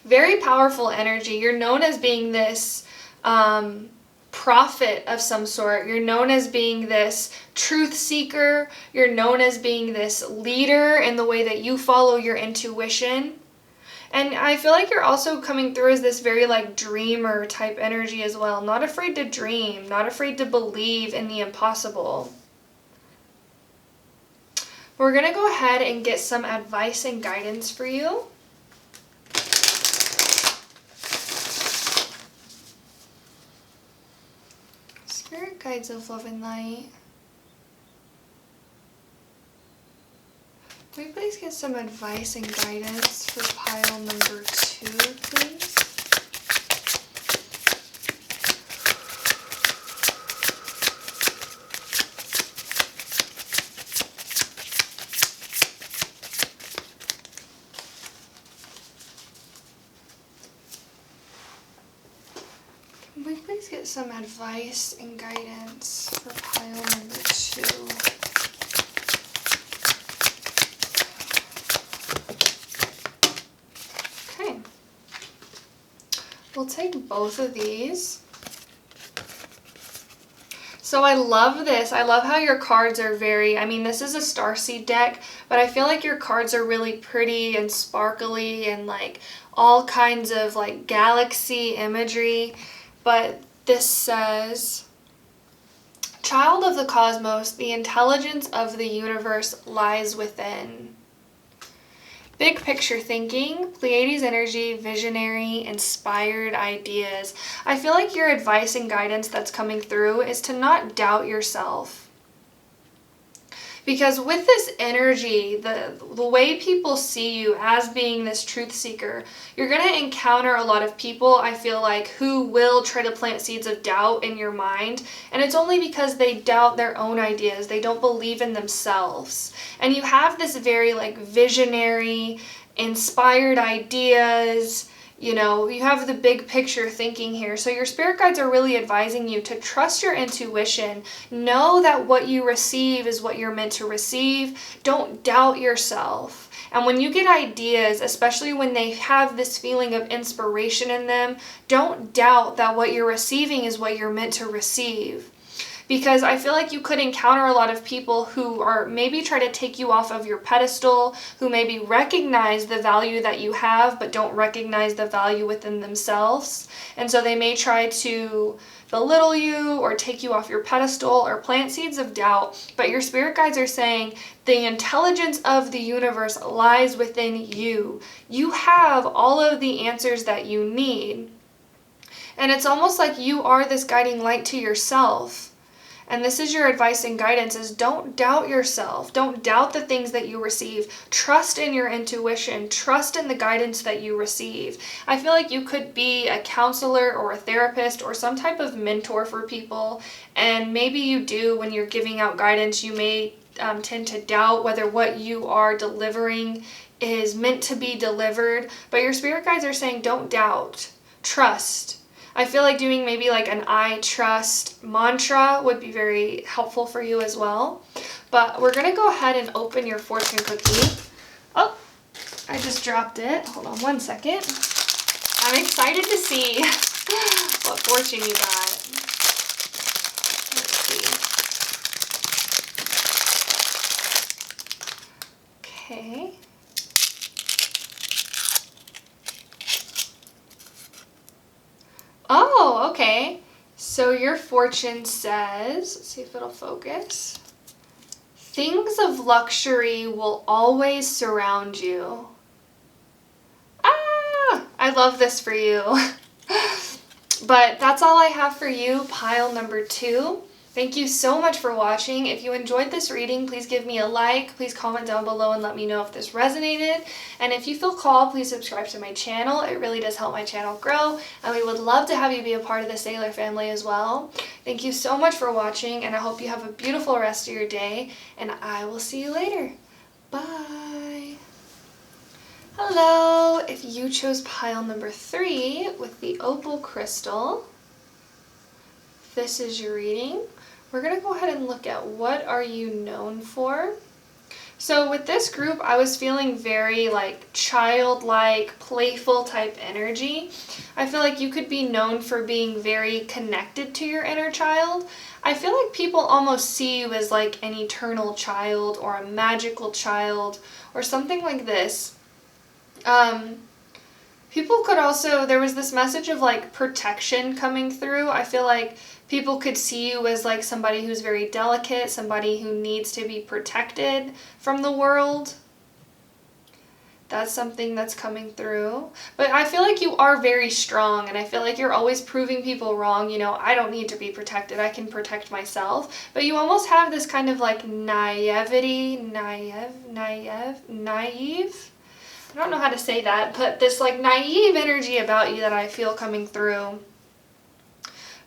Very powerful energy. You're known as being this prophet of some sort. You're known as being this truth seeker. You're known as being this leader in the way that you follow your intuition. And I feel like you're also coming through as this very like dreamer type energy as well. Not afraid to dream, not afraid to believe in the impossible. We're going to go ahead and get some advice and guidance for you. Spirit guides of love and light. Can we please get some advice and guidance for pile number 2, please? Can we please get some advice and guidance for pile number 2? Okay. We'll take both of these. So I love this. I love how your cards are very, I mean, this is a Starseed deck, but I feel like your cards are really pretty and sparkly and like all kinds of like galaxy imagery. But this says, child of the cosmos, the intelligence of the universe lies within. Big picture thinking, Pleiades energy, visionary, inspired ideas. I feel like your advice and guidance that's coming through is to not doubt yourself. Because with this energy, the way people see you as being this truth seeker, you're going to encounter a lot of people, I feel like, who will try to plant seeds of doubt in your mind. And it's only because they doubt their own ideas. They don't believe in themselves. And you have this very like visionary, inspired ideas. You know, you have the big picture thinking here. So your spirit guides are really advising you to trust your intuition. Know that what you receive is what you're meant to receive. Don't doubt yourself. And when you get ideas, especially when they have this feeling of inspiration in them, don't doubt that what you're receiving is what you're meant to receive. Because I feel like you could encounter a lot of people who are maybe try to take you off of your pedestal, who maybe recognize the value that you have, but don't recognize the value within themselves. And so they may try to belittle you or take you off your pedestal or plant seeds of doubt. But your spirit guides are saying the intelligence of the universe lies within you. You have all of the answers that you need. And it's almost like you are this guiding light to yourself. And this is your advice and guidance, is don't doubt yourself. Don't doubt the things that you receive. Trust in your intuition. Trust in the guidance that you receive. I feel like you could be a counselor or a therapist or some type of mentor for people. And maybe you do, when you're giving out guidance, you may tend to doubt whether what you are delivering is meant to be delivered. But your spirit guides are saying don't doubt. Trust. I feel like doing maybe like an I trust mantra would be very helpful for you as well. But we're going to go ahead and open your fortune cookie. Oh, I just dropped it. Hold on one second. I'm excited to see what fortune you got. Let's see. Okay. Oh, okay. So your fortune says, let's see if it'll focus. Things of luxury will always surround you. Ah, I love this for you. But that's all I have for you, pile number 2. Thank you so much for watching. If you enjoyed this reading, please give me a like. Please comment down below and let me know if this resonated. And if you feel called, please subscribe to my channel. It really does help my channel grow. And we would love to have you be a part of the Sailor family as well. Thank you so much for watching, and I hope you have a beautiful rest of your day. And I will see you later. Bye. Hello. If you chose pile number 3 with the Opal crystal, this is your reading. We're going to go ahead and look at what are you known for. So with this group, I was feeling very like childlike, playful type energy. I feel like you could be known for being very connected to your inner child. I feel like people almost see you as like an eternal child or a magical child or something like this. People could also, there was this message of like protection coming through. I feel like people could see you as like somebody who's very delicate, somebody who needs to be protected from the world. That's something that's coming through. But I feel like you are very strong, and I feel like you're always proving people wrong. You know, I don't need to be protected. I can protect myself. But you almost have this kind of like naivety, naive. I don't know how to say that, but this like naive energy about you that I feel coming through.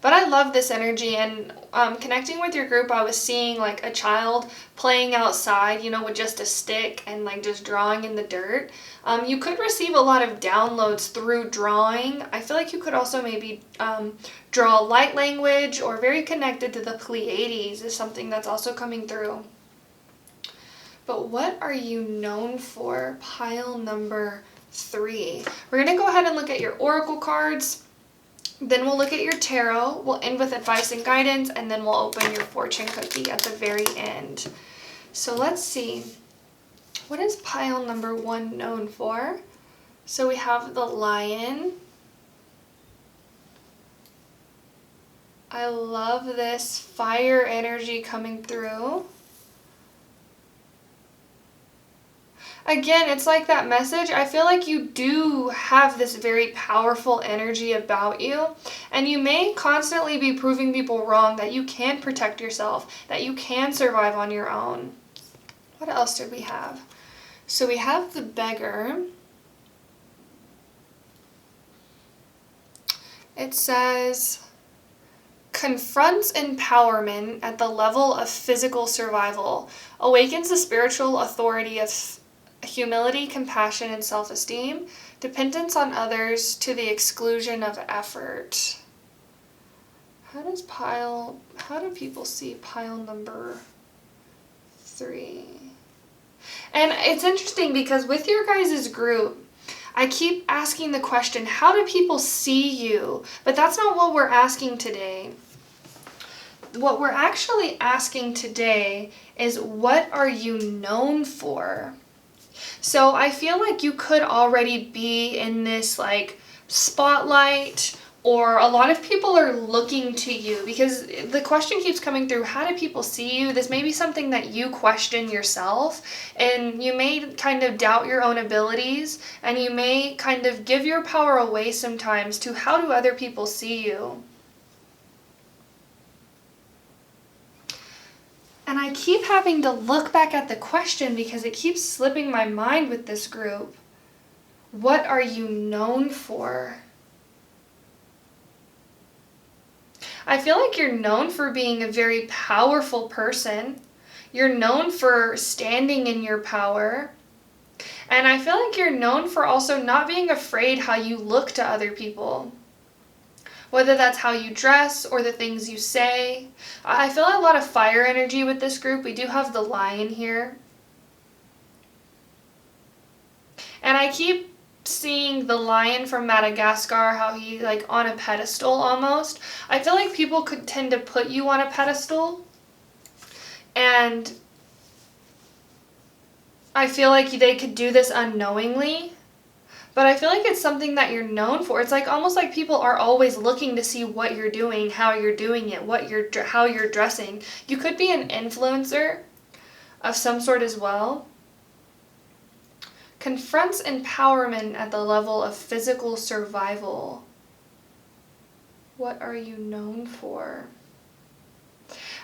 But I love this energy, and connecting with your group, I was seeing like a child playing outside, you know, with just a stick and like just drawing in the dirt. You could receive a lot of downloads through drawing. I feel like you could also maybe draw light language, or very connected to the Pleiades is something that's also coming through. But what are you known for? Pile number 3. We're going to go ahead and look at your oracle cards. Then we'll look at your tarot. We'll end with advice and guidance, and then we'll open your fortune cookie at the very end. So let's see. What is pile number 1 known for? So we have the Lion. I love this fire energy coming through. Again, it's like that message. I feel like you do have this very powerful energy about you, and you may constantly be proving people wrong, that you can protect yourself, that you can survive on your own. What else did we have? So we have the Beggar. It says, confronts empowerment at the level of physical survival, awakens the spiritual authority of humility, compassion, and self-esteem, dependence on others to the exclusion of effort. How do people see pile number 3? And it's interesting because with your guys' group, I keep asking the question, how do people see you? But that's not what we're asking today. What we're actually asking today is, what are you known for? So I feel like you could already be in this like spotlight, or a lot of people are looking to you, because the question keeps coming through, how do people see you? This may be something that you question yourself, and you may kind of doubt your own abilities, and you may kind of give your power away sometimes to how do other people see you. And I keep having to look back at the question because it keeps slipping my mind with this group. What are you known for? I feel like you're known for being a very powerful person. You're known for standing in your power. And I feel like you're known for also not being afraid how you look to other people. Whether that's how you dress or the things you say. I feel a lot of fire energy with this group. We do have the Lion here. And I keep seeing the lion from Madagascar, how he's like on a pedestal almost. I feel like people could tend to put you on a pedestal. And I feel like they could do this unknowingly. But I feel like it's something that you're known for. It's like almost like people are always looking to see what you're doing, how you're doing it, how you're dressing. You could be an influencer of some sort as well. Confronts empowerment at the level of physical survival. What are you known for?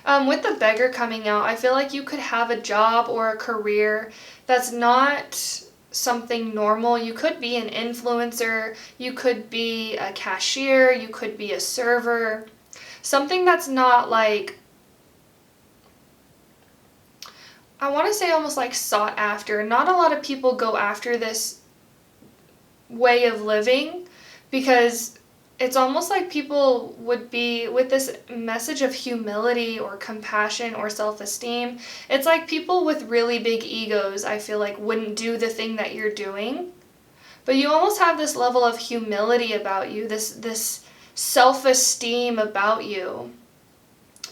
With the beggar coming out, I feel like you could have a job or a career that's not something normal. You could be an influencer, you could be a cashier, you could be a server. Something that's not like, I want to say almost like sought after. Not a lot of people go after this way of living because it's almost like people would be with this message of humility or compassion or self-esteem. It's like people with really big egos, I feel like, wouldn't do the thing that you're doing. But you almost have this level of humility about you, this self-esteem about you.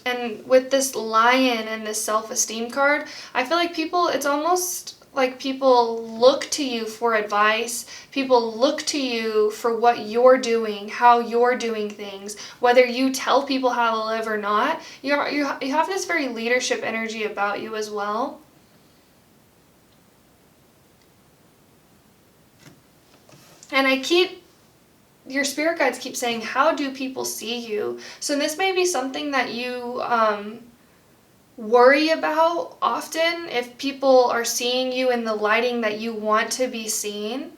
And with this lion and this self-esteem card, I feel like people, it's almost like people look to you for advice. People look to you for what you're doing, how you're doing things, whether you tell people how to live or not. You have this very leadership energy about you as well. And your spirit guides keep saying, how do people see you? So this may be something that you worry about often, if people are seeing you in the lighting that you want to be seen.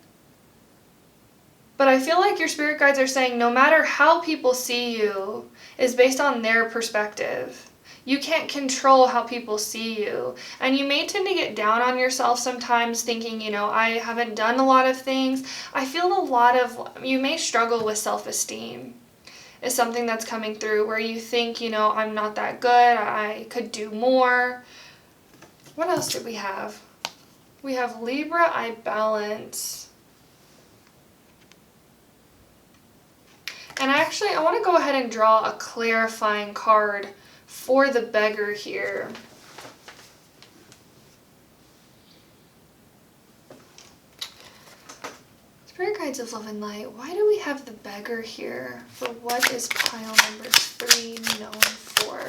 But I feel like your spirit guides are saying no matter how people see you is based on their perspective. You can't control how people see you. And you may tend to get down on yourself sometimes thinking, I haven't done a lot of things. I feel you may struggle with self-esteem. Is something that's coming through where you think, I'm not that good, I could do more. What else did we have? We have Libra, I balance. And I want to go ahead and draw a clarifying card for the beggar here. Spirit guides of love and light, why do we have the beggar here for what is pile number 3 known for?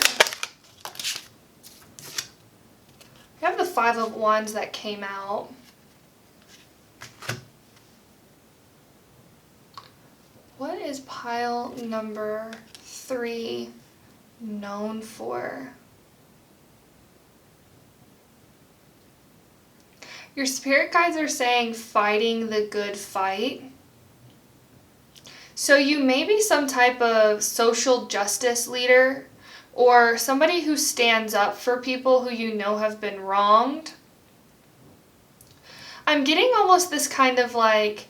We have the 5 of Wands that came out. What is pile number 3 known for? Your spirit guides are saying fighting the good fight. So you may be some type of social justice leader or somebody who stands up for people who have been wronged. I'm getting almost this kind of like,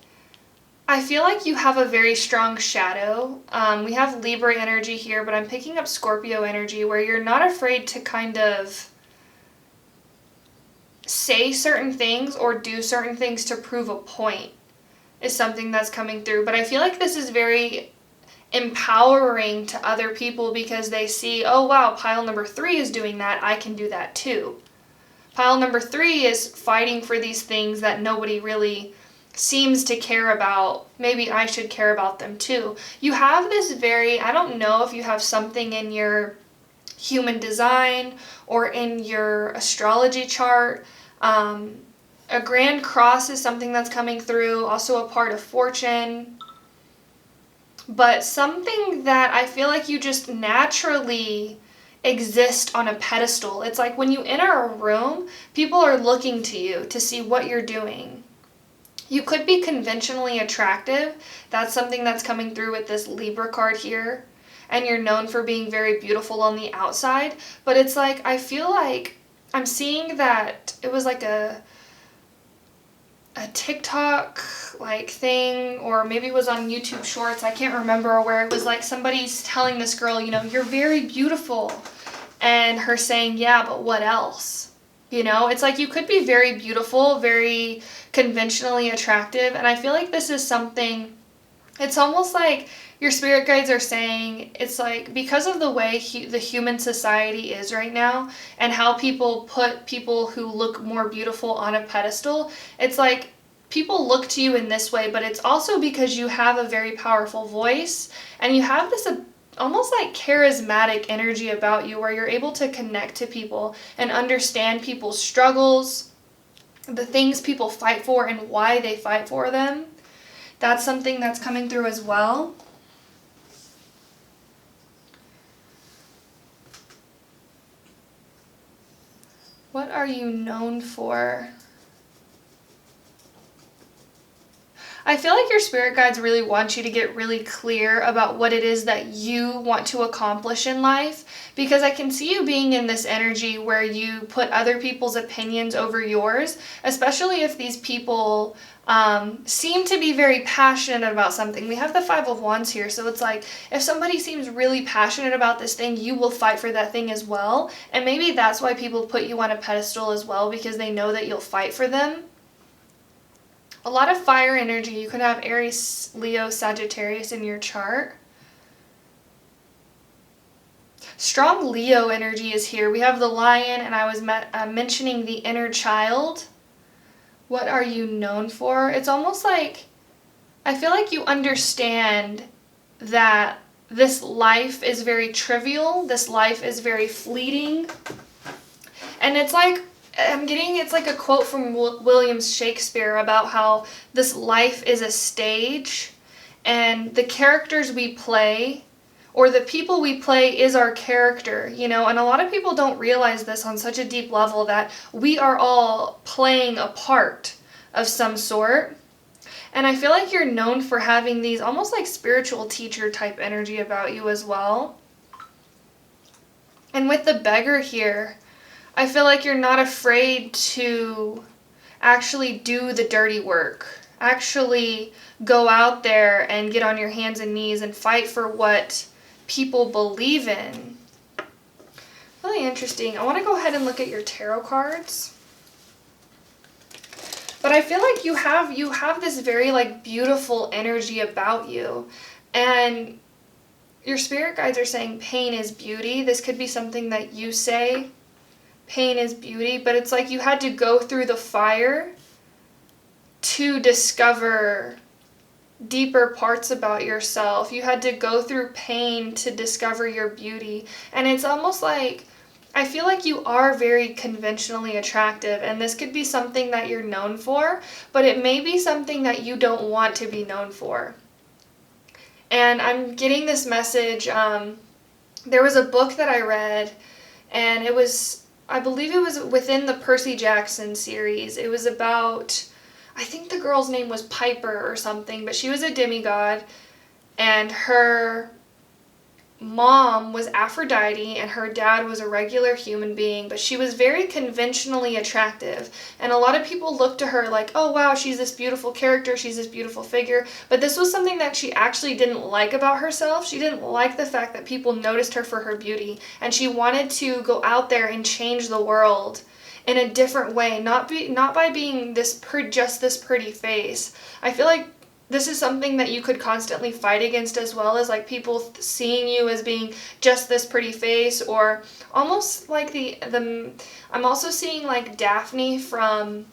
I feel like you have a very strong shadow. We have Libra energy here, but I'm picking up Scorpio energy where you're not afraid to kind of say certain things or do certain things to prove a point is something that's coming through. But I feel like this is very empowering to other people because they see, oh wow, pile number 3 is doing that, I can do that too. Pile number 3 is fighting for these things that nobody really seems to care about. Maybe I should care about them too. You have this I don't know if you have something in your human design or in your astrology chart. A grand cross is something that's coming through, also a part of fortune. But something that I feel like you just naturally exist on a pedestal. It's like when you enter a room, people are looking to you to see what you're doing. You could be conventionally attractive. That's something that's coming through with this Libra card here. And you're known for being very beautiful on the outside. But it's like, I feel like I'm seeing that it was like a TikTok like thing, or maybe it was on YouTube Shorts, I can't remember, where it was like somebody's telling this girl, you're very beautiful. And her saying, yeah, but what else? It's like you could be very beautiful, very conventionally attractive. And I feel like this is something, it's almost like your spirit guides are saying, it's like because of the way the human society is right now and how people put people who look more beautiful on a pedestal, it's like people look to you in this way, but it's also because you have a very powerful voice and you have this almost like charismatic energy about you where you're able to connect to people and understand people's struggles, the things people fight for and why they fight for them. That's something that's coming through as well. What are you known for? I feel like your spirit guides really want you to get really clear about what it is that you want to accomplish in life, because I can see you being in this energy where you put other people's opinions over yours, especially if these people seem to be very passionate about something. We have the Five of Wands here, so it's like if somebody seems really passionate about this thing, you will fight for that thing as well. And maybe that's why people put you on a pedestal as well, because they know that you'll fight for them. A lot of fire energy. You could have Aries, Leo, Sagittarius in your chart. Strong Leo energy is here. We have the Lion, and I was mentioning the inner child. What are you known for? It's almost like, I feel like you understand that this life is very trivial. This life is very fleeting. And it's like, it's like a quote from William Shakespeare about how this life is a stage, and the characters we play, or the people we play, is our character, you know, and a lot of people don't realize this on such a deep level, that we are all playing a part of some sort. And I feel like you're known for having these almost like spiritual teacher type energy about you as well. And with the beggar here, I feel like you're not afraid to actually do the dirty work. Actually go out there and get on your hands and knees and fight for what people believe in. Really interesting. I want to go ahead and look at your tarot cards. But I feel like you have this very like beautiful energy about you. And your spirit guides are saying pain is beauty. This could be something that you say. Pain is beauty, but it's like you had to go through the fire to discover deeper parts about yourself. You had to go through pain to discover your beauty. And it's almost like, I feel like you are very conventionally attractive, and this could be something that you're known for, but it may be something that you don't want to be known for. And I'm getting this message. There was a book that I read, and it was, I believe it was within the Percy Jackson series. It was about, I think the girl's name was Piper or something, but she was a demigod, and her mom was Aphrodite and her dad was a regular human being, but she was very conventionally attractive. And a lot of people looked to her like, oh wow, she's this beautiful character, she's this beautiful figure. But this was something that she actually didn't like about herself. She didn't like the fact that people noticed her for her beauty, and she wanted to go out there and change the world in a different way, not by being just this pretty face. I feel like this is something that you could constantly fight against, as well as like people seeing you as being just this pretty face, or almost like I'm also seeing like Daphne from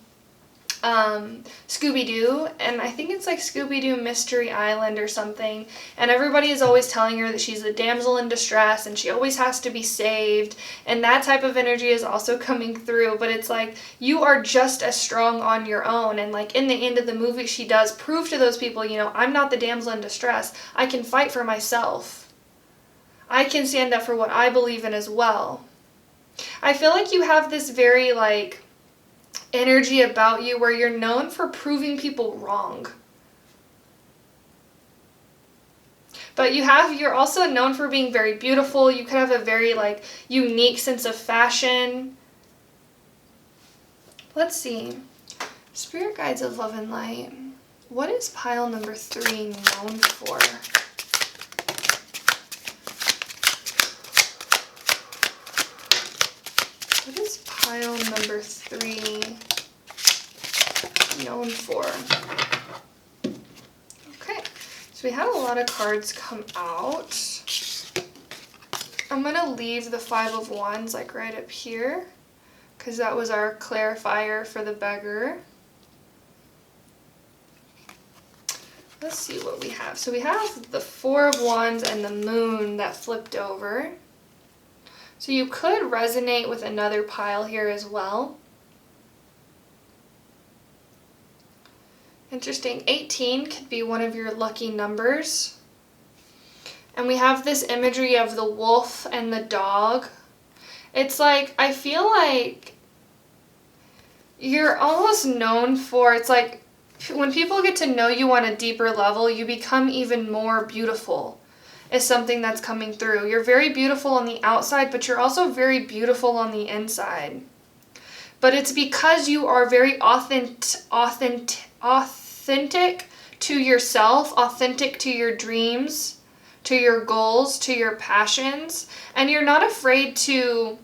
Scooby-Doo, and I think it's like Scooby-Doo Mystery Island or something, and everybody is always telling her that she's the damsel in distress and she always has to be saved, and that type of energy is also coming through. But it's like you are just as strong on your own, and like in the end of the movie she does prove to those people, you know, I'm not the damsel in distress. I can fight for myself. I can stand up for what I believe in as well. I feel like you have this very like energy about you where you're known for proving people wrong. But you're also known for being very beautiful. You could have a very like unique sense of fashion. Let's see. Spirit guides of love and light. What is pile number 3 known for? What is pile number 3 known for? Okay, so we had a lot of cards come out. I'm going to leave the Five of Wands like right up here, because that was our clarifier for the beggar. Let's see what we have. So we have the Four of Wands and the Moon that flipped over. So you could resonate with another pile here as well. Interesting. 18 could be one of your lucky numbers. And we have this imagery of the wolf and the dog. It's like, I feel like you're almost known for, it's like when people get to know you on a deeper level, you become even more beautiful, is something that's coming through. You're very beautiful on the outside, but you're also very beautiful on the inside. But it's because you are very authentic to yourself, authentic to your dreams, to your goals, to your passions, and you're not afraid to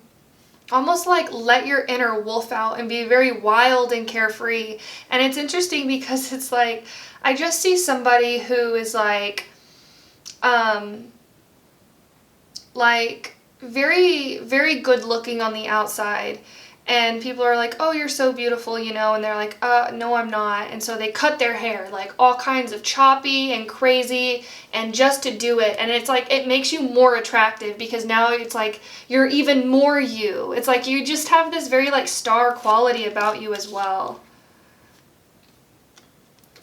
almost like let your inner wolf out and be very wild and carefree. And it's interesting because it's like, I just see somebody who is like very, very good looking on the outside. And people are like, oh, you're so beautiful, you know, and they're like, no, I'm not. And so they cut their hair, like all kinds of choppy and crazy, and just to do it. And it's like, it makes you more attractive because now it's like, you're even more you. It's like, you just have this very like star quality about you as well.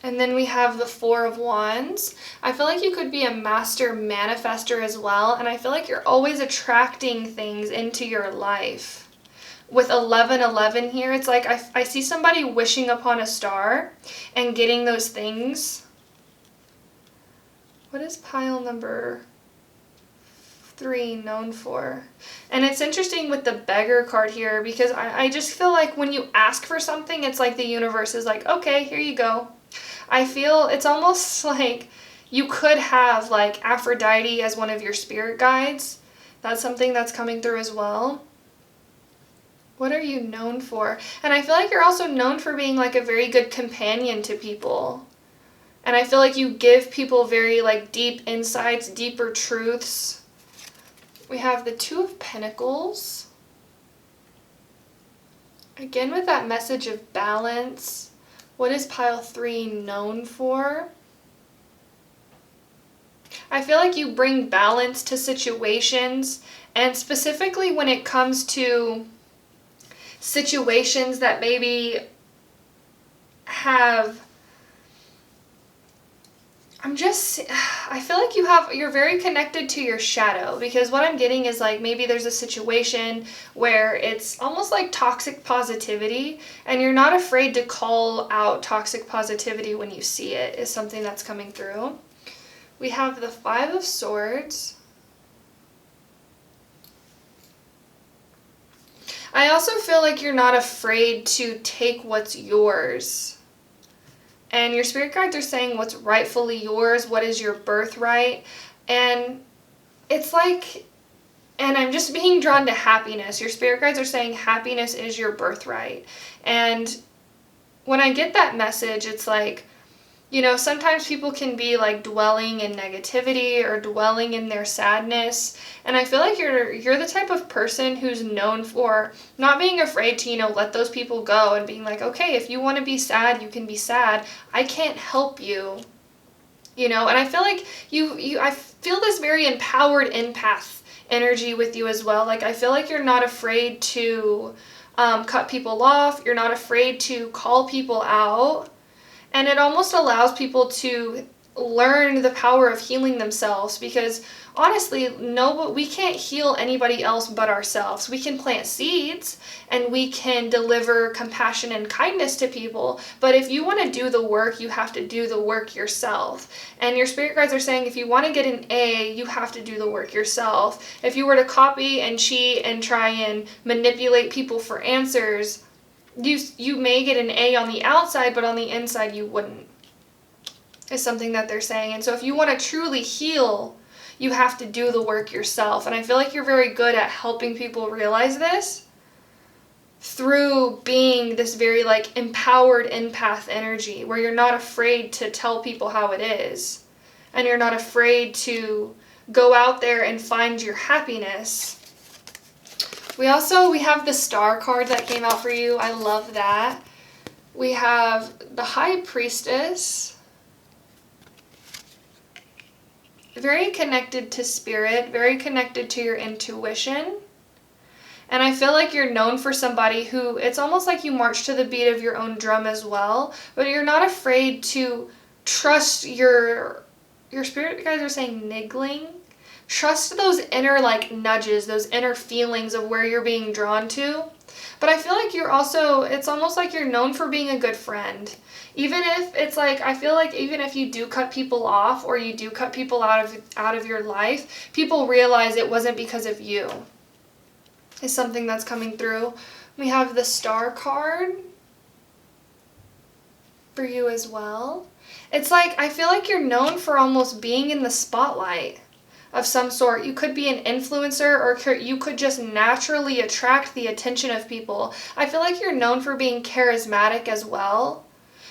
And then we have the Four of Wands. I feel like you could be a master manifester as well. And I feel like you're always attracting things into your life. With 1111 here, it's like I see somebody wishing upon a star and getting those things. What is pile number 3 known for? And it's interesting with the Beggar card here because I just feel like when you ask for something, it's like the universe is like, okay, here you go. I feel it's almost like you could have like Aphrodite as one of your spirit guides. That's something that's coming through as well. What are you known for? And I feel like you're also known for being like a very good companion to people. And I feel like you give people very like deep insights, deeper truths. We have the Two of Pentacles. Again with that message of balance. What is pile 3 known for? I feel like you bring balance to situations, and specifically when it comes to situations that maybe have, I feel like you're very connected to your shadow, because what I'm getting is like maybe there's a situation where it's almost like toxic positivity, and you're not afraid to call out toxic positivity when you see it, is something that's coming through. We have the Five of Swords. I also feel like you're not afraid to take what's yours. And your spirit guides are saying what's rightfully yours, what is your birthright. And it's like, and I'm just being drawn to happiness. Your spirit guides are saying happiness is your birthright. And when I get that message, it's like, you know, sometimes people can be like dwelling in negativity or dwelling in their sadness. And I feel like you're the type of person who's known for not being afraid to, you know, let those people go and being like, okay, if you want to be sad, you can be sad. I can't help you, you know. And I feel like I feel this very empowered empath energy with you as well. Like I feel like you're not afraid to cut people off. You're not afraid to call people out. And it almost allows people to learn the power of healing themselves, because honestly, we can't heal anybody else but ourselves. We can plant seeds and we can deliver compassion and kindness to people, but if you want to do the work, you have to do the work yourself. And your spirit guides are saying if you want to get an A, you have to do the work yourself. If you were to copy and cheat and try and manipulate people for answers, you may get an A on the outside, but on the inside you wouldn't, is something that they're saying. And so if you want to truly heal, you have to do the work yourself. And I feel like you're very good at helping people realize this through being this very like empowered empath energy, where you're not afraid to tell people how it is, and you're not afraid to go out there and find your happiness. We have the Star card that came out for you. I love that. We have the High Priestess. Very connected to spirit, very connected to your intuition. And I feel like you're known for somebody who, it's almost like you march to the beat of your own drum as well, but you're not afraid to trust your spirit guides are saying niggling. Trust those inner like nudges, those inner feelings of where you're being drawn to. But I feel like you're also, it's almost like you're known for being a good friend. Even if it's like, I feel like even if you do cut people off or you do cut people out of your life, people realize it wasn't because of you. Is something that's coming through. We have the Star card for you as well. It's like, I feel like you're known for almost being in the spotlight of some sort. You could be an influencer, or you could just naturally attract the attention of people. I feel like you're known for being charismatic as well.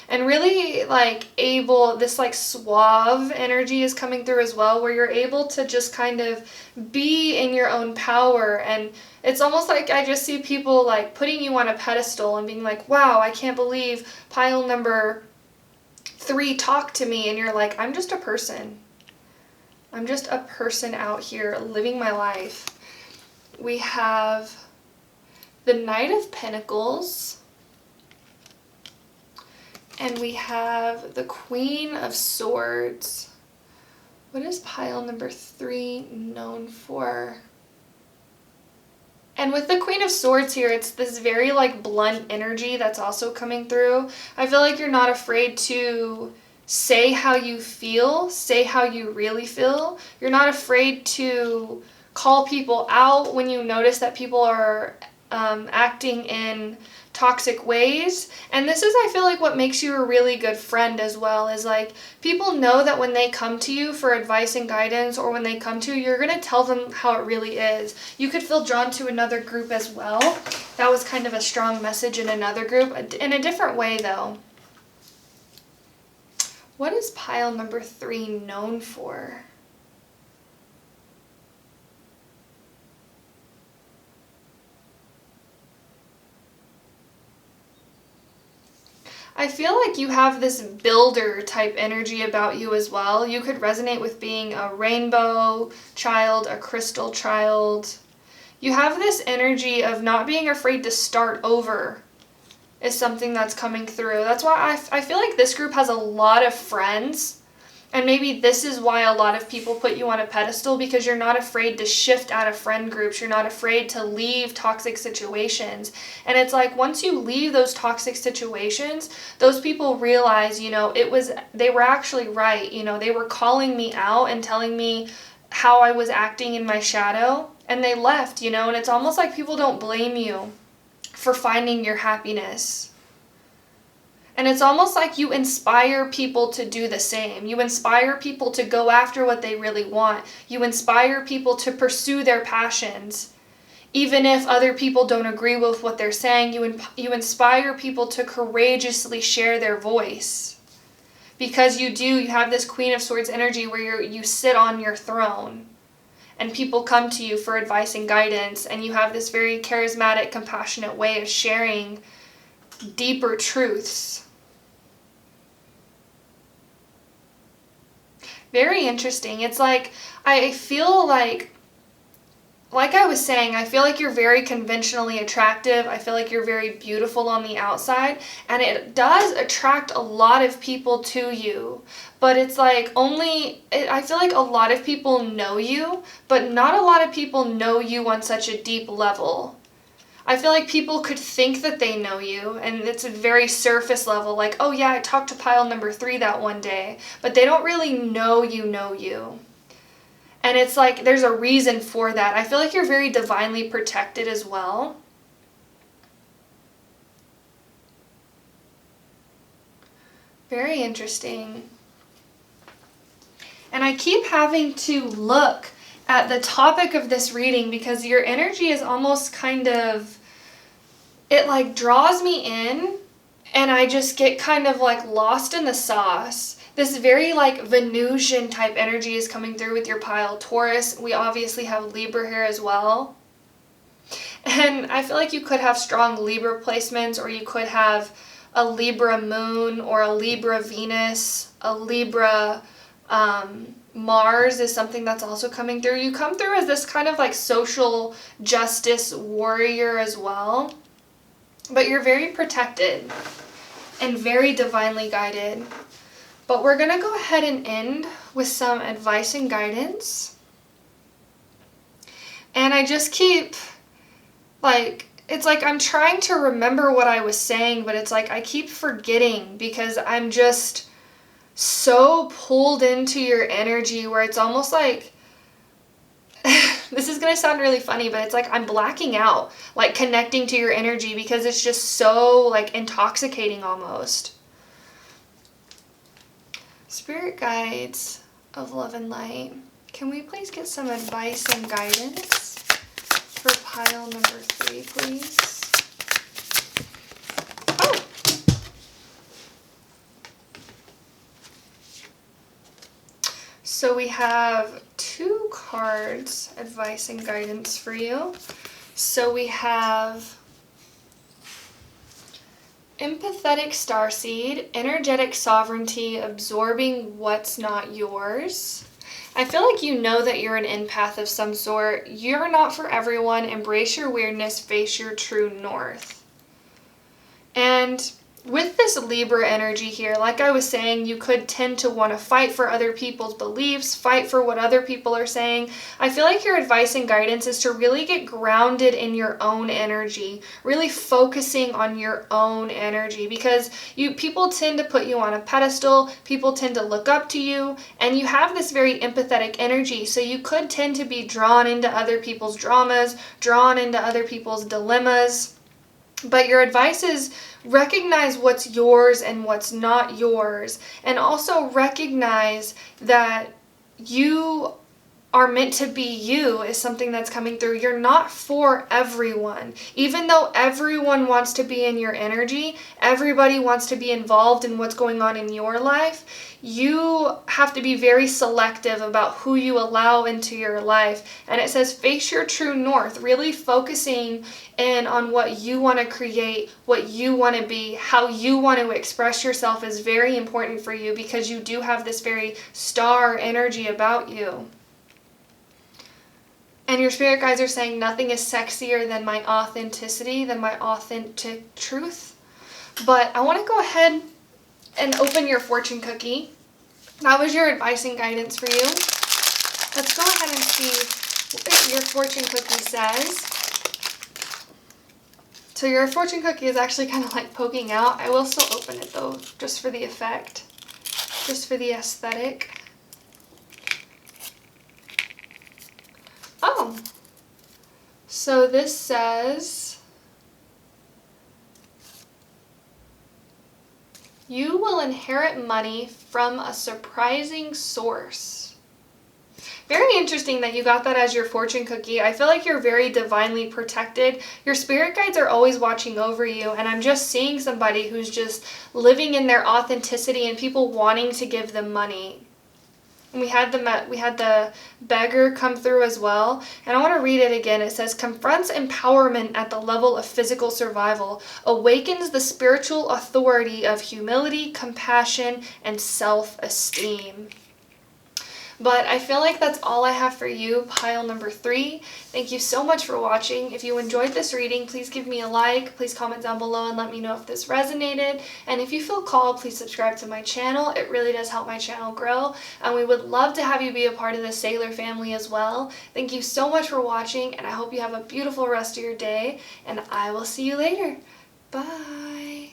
And really like able, this like suave energy is coming through as well, where you're able to just kind of be in your own power. And it's almost like I just see people like putting you on a pedestal and being like, wow, I can't believe pile number 3 talked to me. And you're like, I'm just a person. I'm just a person out here living my life. We have the Knight of Pentacles. And we have the Queen of Swords. What is pile number 3 known for? And with the Queen of Swords here, it's this very like blunt energy that's also coming through. I feel like you're not afraid to say how you feel, say how you really feel. You're not afraid to call people out when you notice that people are acting in toxic ways. And this is, I feel like, what makes you a really good friend as well, is like people know that when they come to you for advice and guidance, or when they come to you, you're going to tell them how it really is. You could feel drawn to another group as well. That was kind of a strong message in another group, in a different way though. What is pile number 3 known for? I feel like you have this builder type energy about you as well. You could resonate with being a rainbow child, a crystal child. You have this energy of not being afraid to start over is something that's coming through. That's why I feel like this group has a lot of friends. And maybe this is why a lot of people put you on a pedestal, because you're not afraid to shift out of friend groups. You're not afraid to leave toxic situations. And it's like once you leave those toxic situations, those people realize, you know, they were actually right. You know, they were calling me out and telling me how I was acting in my shadow, and they left, you know, and it's almost like people don't blame you for finding your happiness. And it's almost like you inspire people to do the same. You inspire people to go after what they really want. You inspire people to pursue their passions. Even if other people don't agree with what they're saying, you inspire people to courageously share their voice. Because you have this Queen of Swords energy where you sit on your throne. And people come to you for advice and guidance. And you have this very charismatic, compassionate way of sharing deeper truths. Very interesting. It's like, I feel like I was saying, I feel like you're very conventionally attractive. I feel like you're very beautiful on the outside, and it does attract a lot of people to you. But it's like I feel like a lot of people know you, but not a lot of people know you on such a deep level. I feel like people could think that they know you, and it's a very surface level, like, oh yeah, I talked to pile number 3 that one day, but they don't really know you. And it's like, there's a reason for that. I feel like you're very divinely protected as well. Very interesting. And I keep having to look at the topic of this reading, because your energy is almost kind of, it like draws me in, and I just get kind of like lost in the sauce. This very like Venusian type energy is coming through with your pile. Taurus, we obviously have Libra here as well. And I feel like you could have strong Libra placements, or you could have a Libra moon, or a Libra Venus, a Libra Mars is something that's also coming through. You come through as this kind of like social justice warrior as well. But you're very protected and very divinely guided. But we're going to go ahead and end with some advice and guidance. And I just keep like it's like I'm trying to remember what I was saying, but it's like I keep forgetting because I'm just so pulled into your energy where it's almost like, this is going to sound really funny, but it's like I'm blacking out, like connecting to your energy because it's just so like intoxicating almost. Spirit guides of love and light, can we please get some advice and guidance for pile number 3, please? Oh! So we have 2 cards, advice and guidance for you. So we have empathetic starseed, energetic sovereignty, absorbing what's not yours. I feel like you know that you're an empath of some sort. You're not for everyone. Embrace your weirdness, face your true north. And with this Libra energy here, like I was saying, you could tend to want to fight for other people's beliefs, fight for what other people are saying. I feel like your advice and guidance is to really get grounded in your own energy, really focusing on your own energy, because people tend to put you on a pedestal, people tend to look up to you, and you have this very empathetic energy, so you could tend to be drawn into other people's dramas, drawn into other people's dilemmas. But your advice is recognize what's yours and what's not yours, and also recognize that you are meant to be you is something that's coming through. You're not for everyone. Even though everyone wants to be in your energy, everybody wants to be involved in what's going on in your life, you have to be very selective about who you allow into your life. And it says face your true north, really focusing in on what you want to create, what you want to be, how you want to express yourself is very important for you, because you do have this very star energy about you. And your spirit guides are saying nothing is sexier than my authenticity, than my authentic truth. But I want to go ahead and open your fortune cookie. That was your advice and guidance for you. Let's go ahead and see what your fortune cookie says. So your fortune cookie is actually kind of like poking out. I will still open it though, just for the effect, just for the aesthetic. Oh, so this says, you will inherit money from a surprising source. Very interesting that you got that as your fortune cookie. I feel like you're very divinely protected. Your spirit guides are always watching over you, and I'm just seeing somebody who's just living in their authenticity and people wanting to give them money. And we had the beggar come through as well. And I want to read it again. It says, confronts empowerment at the level of physical survival, awakens the spiritual authority of humility, compassion, and self-esteem. But I feel like that's all I have for you, pile number 3. Thank you so much for watching. If you enjoyed this reading, please give me a like. Please comment down below and let me know if this resonated. And if you feel called, please subscribe to my channel. It really does help my channel grow. And we would love to have you be a part of the Sailor family as well. Thank you so much for watching, and I hope you have a beautiful rest of your day. And I will see you later. Bye.